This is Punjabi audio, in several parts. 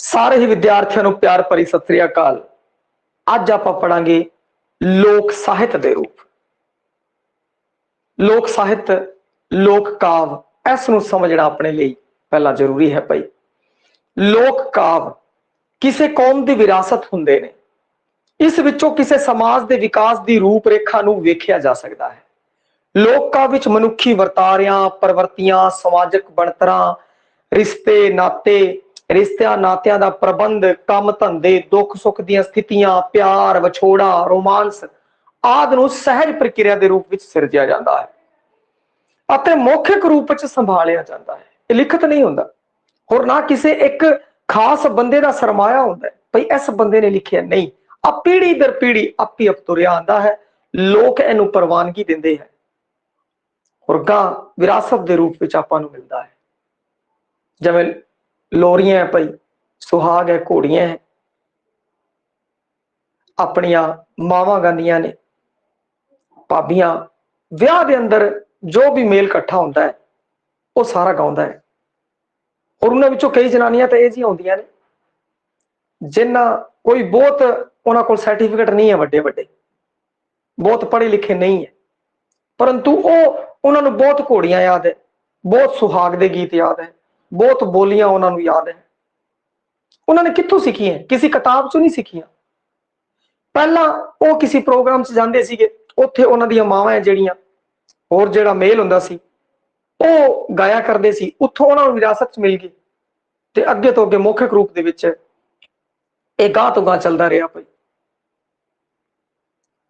ਸਾਰੇ ਹੀ ਵਿਦਿਆਰਥੀਆਂ ਨੂੰ ਪਿਆਰ ਭਰੀ ਸਤਿ ਸ੍ਰੀ ਅਕਾਲ। ਅੱਜ ਆਪਾਂ ਪੜਾਂਗੇ ਲੋਕ ਸਾਹਿਤ ਦੇ ਰੂਪ। ਲੋਕ ਸਾਹਿਤ, ਲੋਕ ਕਾਵ, ਇਸ ਨੂੰ ਸਮਝਣਾ ਆਪਣੇ ਲਈ ਪਹਿਲਾਂ ਜ਼ਰੂਰੀ ਹੈ ਭਾਈ। ਲੋਕ ਕਾਵ ਕਿਸੇ ਕੌਮ ਦੀ ਵਿਰਾਸਤ ਹੁੰਦੇ ਨੇ। ਇਸ ਵਿੱਚੋਂ ਕਿਸੇ ਸਮਾਜ ਦੇ ਵਿਕਾਸ ਦੀ ਰੂਪ ਰੇਖਾ ਨੂੰ ਵੇਖਿਆ ਜਾ ਸਕਦਾ ਹੈ। ਲੋਕ ਕਾਵ ਵਿੱਚ ਮਨੁੱਖੀ ਵਰਤਾਰਿਆਂ, ਪ੍ਰਵਰਤੀਆਂ, ਸਮਾਜਿਕ ਬਣਤਰਾਂ, ਰਿਸ਼ਤੇ ਨਾਤੇ, ਰਿਸ਼ਤਿਆਂ ਨਾਤਿਆਂ ਦਾ ਪ੍ਰਬੰਧ, ਕੰਮ ਧੰਦੇ, ਦੁੱਖ ਸੁੱਖ ਦੀਆਂ ਸਥਿਤੀਆਂ, ਪਿਆਰ, ਵਿਛੋੜਾ, ਰੋਮਾਂਸ ਆਦਿ ਨੂੰ ਸਹਿਜ ਪ੍ਰਕਿਰਿਆ ਦੇ ਰੂਪ ਵਿੱਚ ਸਿਰਜਿਆ ਜਾਂਦਾ ਹੈ ਅਤੇ ਮੌਖਿਕ ਰੂਪ ਵਿੱਚ ਸੰਭਾਲਿਆ ਜਾਂਦਾ ਹੈ। ਇਹ ਲਿਖਤ ਨਹੀਂ ਹੁੰਦਾ, ਹੋਰ ਨਾ ਕਿਸੇ ਇੱਕ ਖਾਸ ਬੰਦੇ ਦਾ ਸਰਮਾਇਆ ਹੁੰਦਾ ਭਈ ਇਸ ਬੰਦੇ ਨੇ ਲਿਖਿਆ, ਨਹੀਂ। ਆ ਪੀੜੀ ਦਰ ਪੀੜੀ ਆਪੀ ਤੁਰਿਆ ਆਂਦਾ ਹੈ। ਲੋਕ ਇਹਨੂੰ ਪ੍ਰਵਾਨਗੀ ਦਿੰਦੇ ਹੈ ਔਰ ਗਾਂ ਵਿਰਾਸਤ ਦੇ ਰੂਪ ਵਿੱਚ ਆਪਾਂ ਨੂੰ ਮਿਲਦਾ ਹੈ। ਜਿਵੇਂ ਲੋਰੀਆਂ ਹੈ ਭਾਈ, ਸੁਹਾਗ ਹੈ, ਘੋੜੀਆਂ ਹੈ, ਆਪਣੀਆਂ ਮਾਵਾਂ ਗਾਉਂਦੀਆਂ ਨੇ, ਭਾਬੀਆਂ ਵਿਆਹ ਦੇ ਅੰਦਰ ਜੋ ਵੀ ਮੇਲ ਇਕੱਠਾ ਹੁੰਦਾ ਹੈ ਉਹ ਸਾਰਾ ਗਾਉਂਦਾ ਹੈ। ਔਰ ਉਹਨਾਂ ਵਿੱਚੋਂ ਕਈ ਜਨਾਨੀਆਂ ਤਾਂ ਇਹ ਜਿਹੀਆਂ ਹੁੰਦੀਆਂ ਨੇ ਜਿਨ੍ਹਾਂ ਕੋਈ ਬਹੁਤ ਉਹਨਾਂ ਕੋਲ ਸਰਟੀਫਿਕੇਟ ਨਹੀਂ ਹੈ, ਵੱਡੇ ਵੱਡੇ ਬਹੁਤ ਪੜ੍ਹੇ ਲਿਖੇ ਨਹੀਂ ਹੈ, ਪਰੰਤੂ ਉਹਨਾਂ ਨੂੰ ਬਹੁਤ ਘੋੜੀਆਂ ਯਾਦ ਹੈ, ਬਹੁਤ ਸੁਹਾਗ ਦੇ ਗੀਤ ਯਾਦ ਹੈ, ਬਹੁਤ ਬੋਲੀਆਂ ਉਹਨਾਂ ਨੂੰ ਯਾਦ ਹੈ। ਉਹਨਾਂ ਨੇ ਕਿੱਥੋਂ ਸਿੱਖੀਆਂ? ਕਿਸੇ ਕਿਤਾਬ ਚੋਂ ਨਹੀਂ ਸਿੱਖੀਆਂ। ਪਹਿਲਾਂ ਉਹ ਕਿਸੇ ਪ੍ਰੋਗਰਾਮ 'ਚ ਜਾਂਦੇ ਸੀਗੇ, ਉੱਥੇ ਉਹਨਾਂ ਦੀਆਂ ਮਾਵਾਂ ਜਿਹੜੀਆਂ, ਹੋਰ ਜਿਹੜਾ ਮੇਲ ਹੁੰਦਾ ਸੀ ਉਹ ਗਾਇਆ ਕਰਦੇ ਸੀ, ਉੱਥੋਂ ਉਹਨਾਂ ਨੂੰ ਵਿਰਾਸਤ 'ਚ ਮਿਲ ਗਈ ਤੇ ਅੱਗੇ ਤੋਂ ਅੱਗੇ ਮੌਖਿਕ ਰੂਪ ਦੇ ਵਿੱਚ ਇਹ ਗਾਂ ਤੋਂ ਗਾਂ ਚੱਲਦਾ ਰਿਹਾ ਭਾਈ।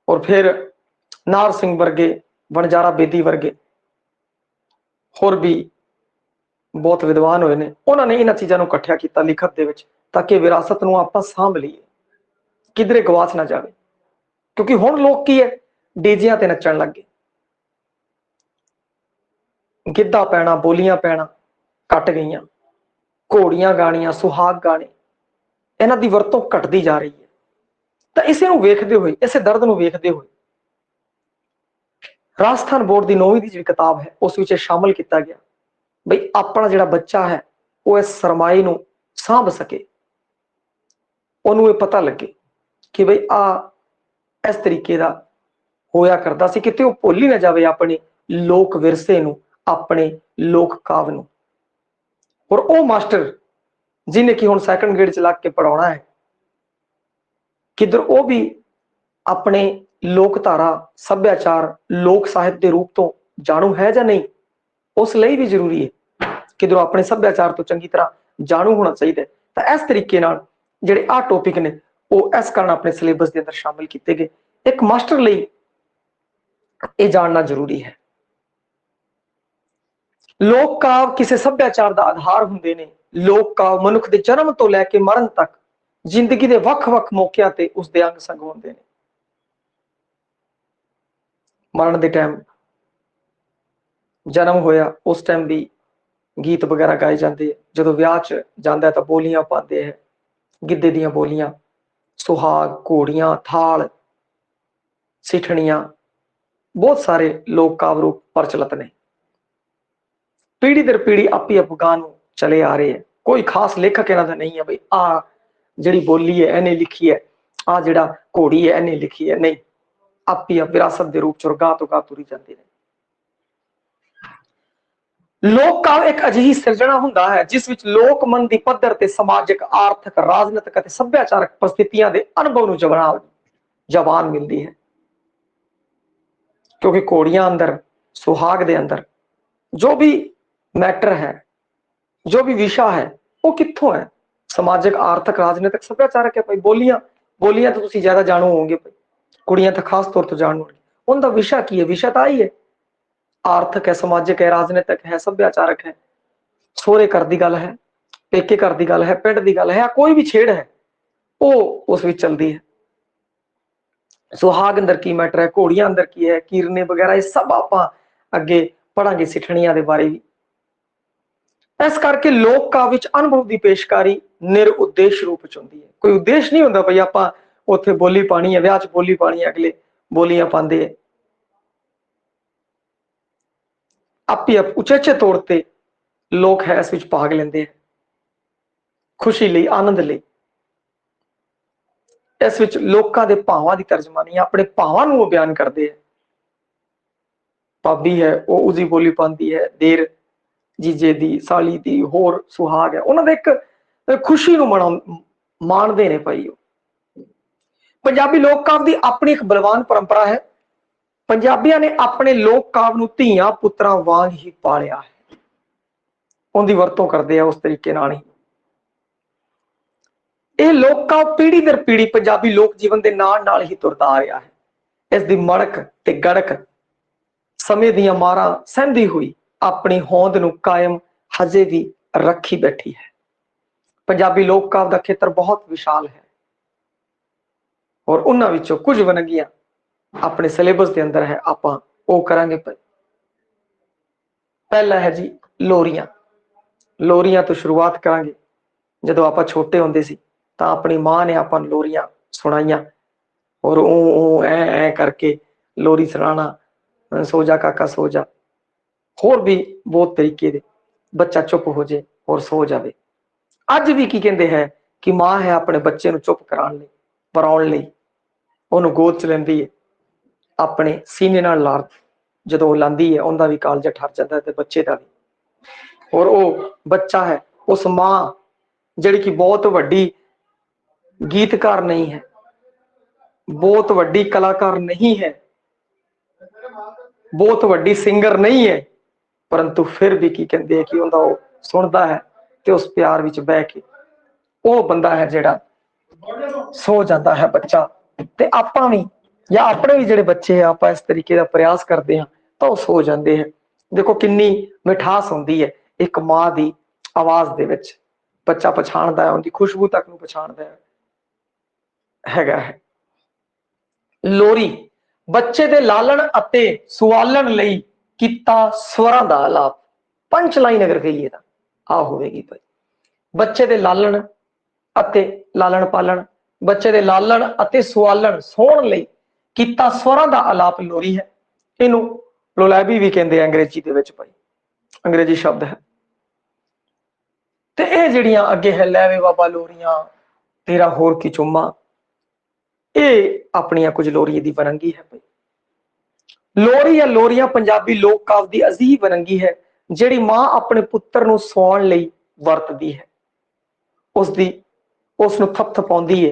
ਔਰ ਫਿਰ ਨਾਰ ਸਿੰਘ ਵਰਗੇ, ਵਣਜਾਰਾ ਬੇਦੀ ਵਰਗੇ ਹੋਰ ਵੀ ਬਹੁਤ ਵਿਦਵਾਨ ਹੋਏ ਨੇ, ਉਹਨਾਂ ਨੇ ਇਹਨਾਂ ਚੀਜ਼ਾਂ ਨੂੰ ਇਕੱਠਿਆ ਕੀਤਾ ਲਿਖਤ ਦੇ ਵਿੱਚ ਤਾਂ ਕਿ ਵਿਰਾਸਤ ਨੂੰ ਆਪਾਂ ਸਾਂਭ ਲਈਏ, ਕਿਧਰੇ ਗਵਾਚ ਨਾ ਜਾਵੇ। ਕਿਉਂਕਿ ਹੁਣ ਲੋਕ ਕੀ ਹੈ, ਡੀਜਿਆਂ ਤੇ ਨੱਚਣ ਲੱਗ ਗਏ, ਗਿੱਧਾ ਪੈਣਾ, ਬੋਲੀਆਂ ਪੈਣਾ ਘਟ ਗਈਆਂ, ਘੋੜੀਆਂ ਗਾਣੀਆਂ, ਸੁਹਾਗ ਗਾਣੇ, ਇਹਨਾਂ ਦੀ ਵਰਤੋਂ ਘਟਦੀ ਜਾ ਰਹੀ ਹੈ। ਤਾਂ ਇਸੇ ਨੂੰ ਵੇਖਦੇ ਹੋਏ, ਇਸੇ ਦਰਦ ਨੂੰ ਵੇਖਦੇ ਹੋਏ ਰਾਜਸਥਾਨ ਬੋਰਡ ਦੀ 9ਵੀਂ ਦੀ ਜਿਹੜੀ ਕਿਤਾਬ ਹੈ ਉਸ ਵਿੱਚ ਸ਼ਾਮਲ ਕੀਤਾ ਗਿਆ ਬਈ ਆਪਣਾ ਜਿਹੜਾ ਬੱਚਾ ਹੈ ਉਹ ਇਸ ਸਰਮਾਏ ਨੂੰ ਸਾਂਭ ਸਕੇ, ਉਹਨੂੰ ਇਹ ਪਤਾ ਲੱਗੇ ਕਿ ਬਈ ਇਸ ਤਰੀਕੇ ਦਾ ਹੋਇਆ ਕਰਦਾ ਸੀ, ਕਿਤੇ ਉਹ ਭੁੱਲ ਹੀ ਨਾ ਜਾਵੇ ਆਪਣੇ ਲੋਕ ਵਿਰਸੇ ਨੂੰ, ਆਪਣੇ ਲੋਕ ਕਾਵ ਨੂੰ। ਔਰ ਉਹ ਮਾਸਟਰ ਜਿਹਨੇ ਕਿ ਹੁਣ ਸੈਕੰਡ ਗ੍ਰੇਡ 'ਚ ਲੱਗ ਕੇ ਪੜਾਉਣਾ ਹੈ, ਕਿੱਧਰ ਉਹ ਵੀ ਆਪਣੇ ਲੋਕ ਧਾਰਾ, ਸੱਭਿਆਚਾਰ, ਲੋਕ ਸਾਹਿਤ ਦੇ ਰੂਪ ਤੋਂ ਜਾਣੂ ਹੈ ਜਾਂ ਨਹੀਂ, ਉਸ ਲਈ ਵੀ ਜ਼ਰੂਰੀ ਹੈ ਕਿੱਧਰੋਂ ਆਪਣੇ ਸੱਭਿਆਚਾਰ ਤੋਂ ਚੰਗੀ ਤਰ੍ਹਾਂ ਜਾਣੂ ਹੋਣਾ ਚਾਹੀਦਾ ਹੈ। ਤਾਂ ਇਸ ਤਰੀਕੇ ਨਾਲ ਜਿਹੜੇ ਟੌਪਿਕ ਨੇ ਉਹ ਇਸ ਕਾਰਨ ਆਪਣੇ ਸਿਲੇਬਸ ਦੇ ਅੰਦਰ ਸ਼ਾਮਿਲ ਕੀਤੇ ਗਏ। ਇੱਕ ਮਾਸਟਰ ਲਈ ਇਹ ਜਾਣਨਾ ਜ਼ਰੂਰੀ ਹੈ। ਲੋਕ ਕਾਵ ਕਿਸੇ ਸੱਭਿਆਚਾਰ ਦਾ ਆਧਾਰ ਹੁੰਦੇ ਨੇ। ਲੋਕ ਕਾਵ ਮਨੁੱਖ ਦੇ ਜਨਮ ਤੋਂ ਲੈ ਕੇ ਮਰਨ ਤੱਕ ਜ਼ਿੰਦਗੀ ਦੇ ਵੱਖ-ਵੱਖ ਮੌਕਿਆਂ ਤੇ ਉਸਦੇ ਅੰਗ ਸੰਗ ਹੁੰਦੇ ਨੇ। ਮਰਨ ਦੇ ਟਾਈਮ, ਜਨਮ ਹੋਇਆ ਉਸ ਟਾਈਮ ਵੀ ਗੀਤ ਵਗੈਰਾ ਗਾਏ ਜਾਂਦੇ, ਜਦੋਂ ਵਿਆਹ 'ਚ ਜਾਂਦਾ ਤਾਂ ਬੋਲੀਆਂ ਪਾਉਂਦੇ ਹੈ, ਗਿੱਧੇ ਦੀਆਂ ਬੋਲੀਆਂ, ਸੁਹਾਗ, ਘੋੜੀਆਂ, ਥਾਲ, ਸਿੱਠਣੀਆਂ, ਬਹੁਤ ਸਾਰੇ ਲੋਕ ਕਾਵ ਰੂਪ ਪ੍ਰਚਲਿਤ ਨੇ। ਪੀੜੀ ਦਰ ਪੀੜੀ ਆਪੀ ਅਫਗਾਨ ਨੂੰ ਚਲੇ ਆ ਰਹੇ ਹੈ। ਕੋਈ ਖਾਸ ਲੇਖਕ ਇਹਨਾਂ ਦਾ ਨਹੀਂ ਹੈ ਬਈ ਜਿਹੜੀ ਬੋਲੀ ਹੈ ਇਹਨੇ ਲਿਖੀ ਹੈ, ਜਿਹੜਾ ਘੋੜੀ ਹੈ ਇਹਨੇ ਲਿਖੀ ਹੈ, ਨਹੀਂ। ਆਪੀ ਵਿਰਾਸਤ ਦੇ ਰੂਪ 'ਚ ਗਾਂ ਤੋਂ ਗਾਂ ਤੁਰੀ ਜਾਂਦੇ ਨੇ। ਲੋਕ ਕਾਵ ਇੱਕ ਅਜਿਹੀ ਸਿਰਜਣਾ ਹੁੰਦਾ ਹੈ ਜਿਸ ਵਿੱਚ ਲੋਕ ਮਨ ਦੀ ਪੱਧਰ ਤੇ ਸਮਾਜਿਕ, ਆਰਥਿਕ, ਰਾਜਨੀਤਿਕ ਅਤੇ ਸੱਭਿਆਚਾਰਕ ਪਰਿਸਥਿਤੀਆਂ ਦੇ ਅਨੁਭਵ ਨੂੰ ਜ਼ਬਾਨ ਮਿਲਦੀ ਹੈ। ਕਿਉਂਕਿ ਘੋੜੀਆਂ ਅੰਦਰ, ਸੁਹਾਗ ਦੇ ਅੰਦਰ ਜੋ ਵੀ ਮੈਟਰ ਹੈ, ਜੋ ਵੀ ਵਿਸ਼ਾ ਹੈ ਉਹ ਕਿੱਥੋਂ ਹੈ? ਸਮਾਜਿਕ, ਆਰਥਿਕ, ਰਾਜਨੀਤਿਕ, ਸੱਭਿਆਚਾਰਕ ਹੈ ਭਾਈ। ਬੋਲੀਆਂ ਤਾਂ ਤੁਸੀਂ ਜ਼ਿਆਦਾ ਜਾਣੂ ਹੋਵੋਗੇ ਭਾਈ, ਕੁੜੀਆਂ ਤਾਂ ਖਾਸ ਤੌਰ ਤੇ ਜਾਣੂ ਹੋਣਗੀਆਂ। ਉਹਦਾ ਵਿਸ਼ਾ ਕੀ ਹੈ? ਵਿਸ਼ਾ ਤਾਂ ਆਹੀ ਹੈ, ਆਰਥਿਕ ਹੈ, ਸਮਾਜਿਕ ਹੈ, ਰਾਜਨੀਤਿਕ ਹੈ, ਸੱਭਿਆਚਾਰਕ ਹੈ, ਸਹੁਰੇ ਘਰ ਦੀ ਗੱਲ ਹੈ, ਪੇਕੇ ਘਰ ਦੀ ਗੱਲ ਹੈ, ਪਿੰਡ ਦੀ ਗੱਲ ਹੈ, ਕੋਈ ਵੀ ਛੇੜ ਹੈ ਉਹ ਉਸ ਵਿੱਚ ਚੱਲਦੀ ਹੈ। ਸੁਹਾਗ ਅੰਦਰ ਕੀ ਮੈਟਰ ਹੈ, ਘੋੜੀਆਂ ਅੰਦਰ ਕੀ ਹੈ, ਕੀਰਨੇ ਵਗੈਰਾ, ਇਹ ਸਭ ਆਪਾਂ ਅੱਗੇ ਪੜਾਂਗੇ, ਸਿੱਠਣੀਆਂ ਦੇ ਬਾਰੇ ਵੀ। ਇਸ ਕਰਕੇ ਲੋਕ ਕਾਵਿ ਵਿੱਚ ਅਨੁਭਵ ਦੀ ਪੇਸ਼ਕਾਰੀ ਨਿਰਉਦੇਸ਼ ਰੂਪ ਵਿੱਚ ਹੁੰਦੀ ਹੈ। ਕੋਈ ਉਦੇਸ਼ ਨਹੀਂ ਹੁੰਦਾ ਬਈ ਆਪਾਂ ਉੱਥੇ ਬੋਲੀ ਪਾਣੀ ਹੈ, ਵਿਆਹ 'ਚ ਬੋਲੀ ਪਾਣੀ ਹੈ, ਅਗਲੇ ਬੋਲੀਆਂ ਪਾਉਂਦੇ ਹੈ। ਆਪੀ ਉਚੇਚੇ ਤੌਰ ਤੇ ਲੋਕ ਹੈ ਇਸ ਵਿੱਚ ਭਾਗ ਲੈਂਦੇ ਹੈ। खुशी ਲਈ, आनंद ਲਈ। इस विच लोकां दे भावां दी तर्जमानी, अपने भावां नूं बयान करदे है। भाभी है वो उसकी बोली पाती है, देर जीजे दी, साली दी, होर सुहाग है, उन्होंने एक खुशी नूं माणदे ने भाई। पंजाबी लोक काव्य की अपनी एक बलवान परंपरा है। पंजाबियों ने अपने लोक काव्य नूं धीआं पुत्रां वांग ही पालिया है, उनकी वरतों करते हैं उस तरीके नाल ही। यह लोक काव्य पीढ़ी दर पीढ़ी पंजाबी लोक जीवन के नाल नाल ही तुरदा आ रहा है। इसकी मड़क ते गड़क समय दियां मारां सहंदी हुई अपनी होंद नूं कायम हजे भी रखी बैठी है। पंजाबी लोक काव्य का खेत्र बहुत विशाल है और उन्हां विचों कुछ वनगियां अपने सिलेबस के अंदर है, आपां वो करांगे। पहला है जी लोरियां। लोरियां तो शुरुआत करांगे। जदों आपां छोटे होंदे सी तां अपनी मां ने आपां नूं लोरियां सुणाइयां और ओ ऐ करके लोरी सुनाना, सो जा काका सो जा, होर भी बहुत तरीके दे, बच्चा चुप हो जाए और सो जाए। अज भी की कहते हैं कि मां है अपने बच्चे नूं चुप कराने लई, पराउण लई उहनूं गोद च लैंदी है, अपने सीने नाल ला जदों लांदी है उनका भी कालजा ठर जाता है बच्चे का भी। और वो बच्चा है उस मां जिहड़ी कि बहुत वड्डी गीतकार नहीं है, बहुत वड्डी कलाकार नहीं है, बहुत वड्डी सिंगर नहीं है, परंतु फिर भी की कहते हैं कि उनका वो सुनता है तो उस प्यार विच बह के वो बंदा है जिहड़ा सो जाता है बच्चा। ते आपां भी या अपने भी जिहड़े बच्चे हैं आपां इस तरीके का प्रयास करते हैं तो वो सो जाते हैं। देखो किन्नी मिठास होंदी है एक मां की आवाज दे विच, बच्चा पछाणदा है, उनकी खुशबू तक नूं पछाणदा हैगा है। लोरी बच्चे दे लालन अते सुआलन लई कीता स्वरां दा आलाप। पंच लाइन अगर कहीए तां आ होवेगी भाई, बच्चे दे लालन अते लालन पालन, बच्चे दे लालन अते सुआलन सोहण लई कीता स्वरां दा आलाप लोरी है। इनू लोलैबी भी कहते हैं अंग्रेजी दे विच भाई, अंग्रेजी शब्द है। ते ये जिहड़ियां अगे है लैवे बाबा लोरियां तेरा होर की चुम्मा, ये अपनियां कुछ लोरियां दी वरंगी है भाई। लोरी या लोरियां पंजाबी लोक काव्य की अजीब वरंगी है जिहड़ी मां अपने पुत्र नूं सौण लई वरतदी है, उसदी उसनूं थपथपाउंदी है,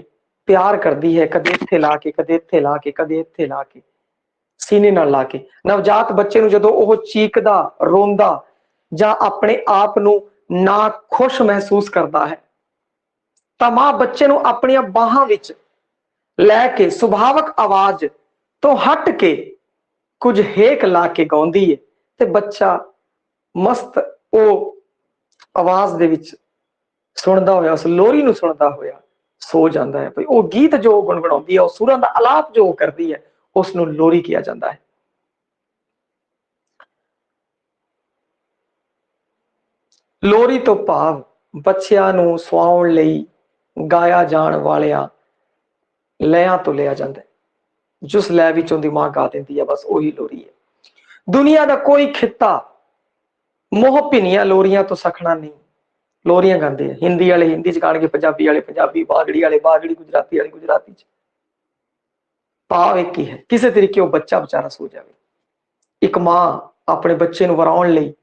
प्यार करती है, कदे इत्थे ला के, कदे इत्थे ला के, कदे इत्थे ला के, सीने नाल ला के। नवजात बच्चे नूं जदों ओह चीकदा रोंदा जां अपने आप नूं ना खुश महसूस करता है तां मां बच्चे नूं अपणियां बाहां विच लैके सुभावक आवाज तो हट के कुछ हेक ला के गाउंदी है ते बच्चा मस्त ओ आवाज दे विच सुनदा होया, उस लोरी नूं सुनदा होया सो जाता है भाई। वो गीत जो गुणगुणाउंदी है, उस सुरां दा आलाप जो करती है उसनूं लोरी किया जाता है। लोरी तो भाव बच्चियां नूं सुआउण लई गाया जाण वालियां लैयां तो लिया जाता है, जिस लै विच उहदी मां गा दिंदी है बस वही लोरी है। दुनिया का कोई खिता मोह भिनियां लोरियां तो सखना नहीं। लोरियां गाते हैं, हिंदी वाले हिंदी च गाणगे, पंजाबी वाले पंजाबी, बागड़ी वाले बागड़ी, गुजराती वाले गुजराती च। भाव एक ही है, किसी तरीके वो बच्चा बेचारा सो जाए। एक मां अपने बच्चे नूं वराउण लई,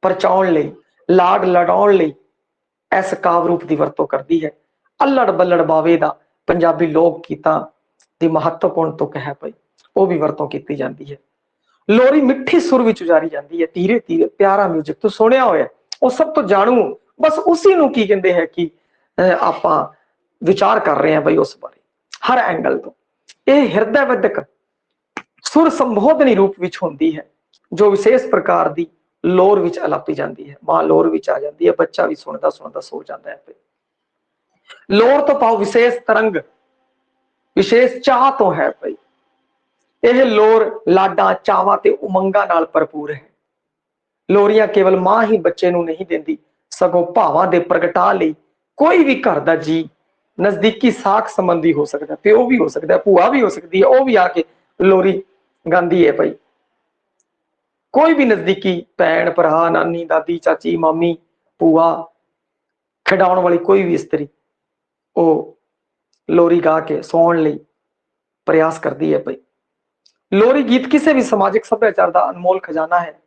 परचाउण लई, लाड लडाउण लई इस काव्य रूप की वरतों करती है। अल्लड़ बल्लड़ बावे दा पंजाबी लोक गीतां दी महत्वपूर्ण तुक है भाई, वो भी वरतों की जाती है। लोरी मिठी सुर विच उजारी जाती है, धीरे धीरे प्यारा म्यूजिक तो सुनिया होया, वो सब तो जानू, बस उसी नूं की कहते हैं कि आपां विचार कर रहे हैं भाई उस बारे हर एंगल तो। यह हृदय विदक सुर संबोधनी रूप विच होंदी है जो विशेष प्रकार की लोर विच अलापी जाती है। मां लोर विच आ जाती है, बच्चा भी सुनता सुनता सो जाता है। लोर तो पाओ विशेष तरंग, विशेष चाह तो है भाई। यह लोर लाडा चावा ते उमंगा नाल भरपूर है। लोरियां केवल मां ही बच्चे नूं नहीं देंदी, सगों भावां दे प्रगटा लई कोई भी घर दा जी, नजदीकी साख संबंधी हो सकता है, प्यो भी हो सकता है, भूआ भी हो सकती है, वो भी आके लोरी गांदी है भाई। कोई भी नजदीकी भैन भरा, नानी दादी चाची मामी भूआ ਖਿਡਾਉਣ ਵਾਲੀ ਕੋਈ ਵੀ ਇਸਤਰੀ ਉਹ ਲੋਰੀ ਗਾ ਕੇ ਸੌਣ ਲਈ ਪ੍ਰयास ਕਰਦੀ ਹੈ ਭਾਈ। ਲੋਰੀ ਗੀਤ ਕਿਸੇ ਵੀ ਸਮਾਜਿਕ ਸੱਭਿਆਚਾਰ ਦਾ ਅਨਮੋਲ ਖਜ਼ਾਨਾ ਹੈ।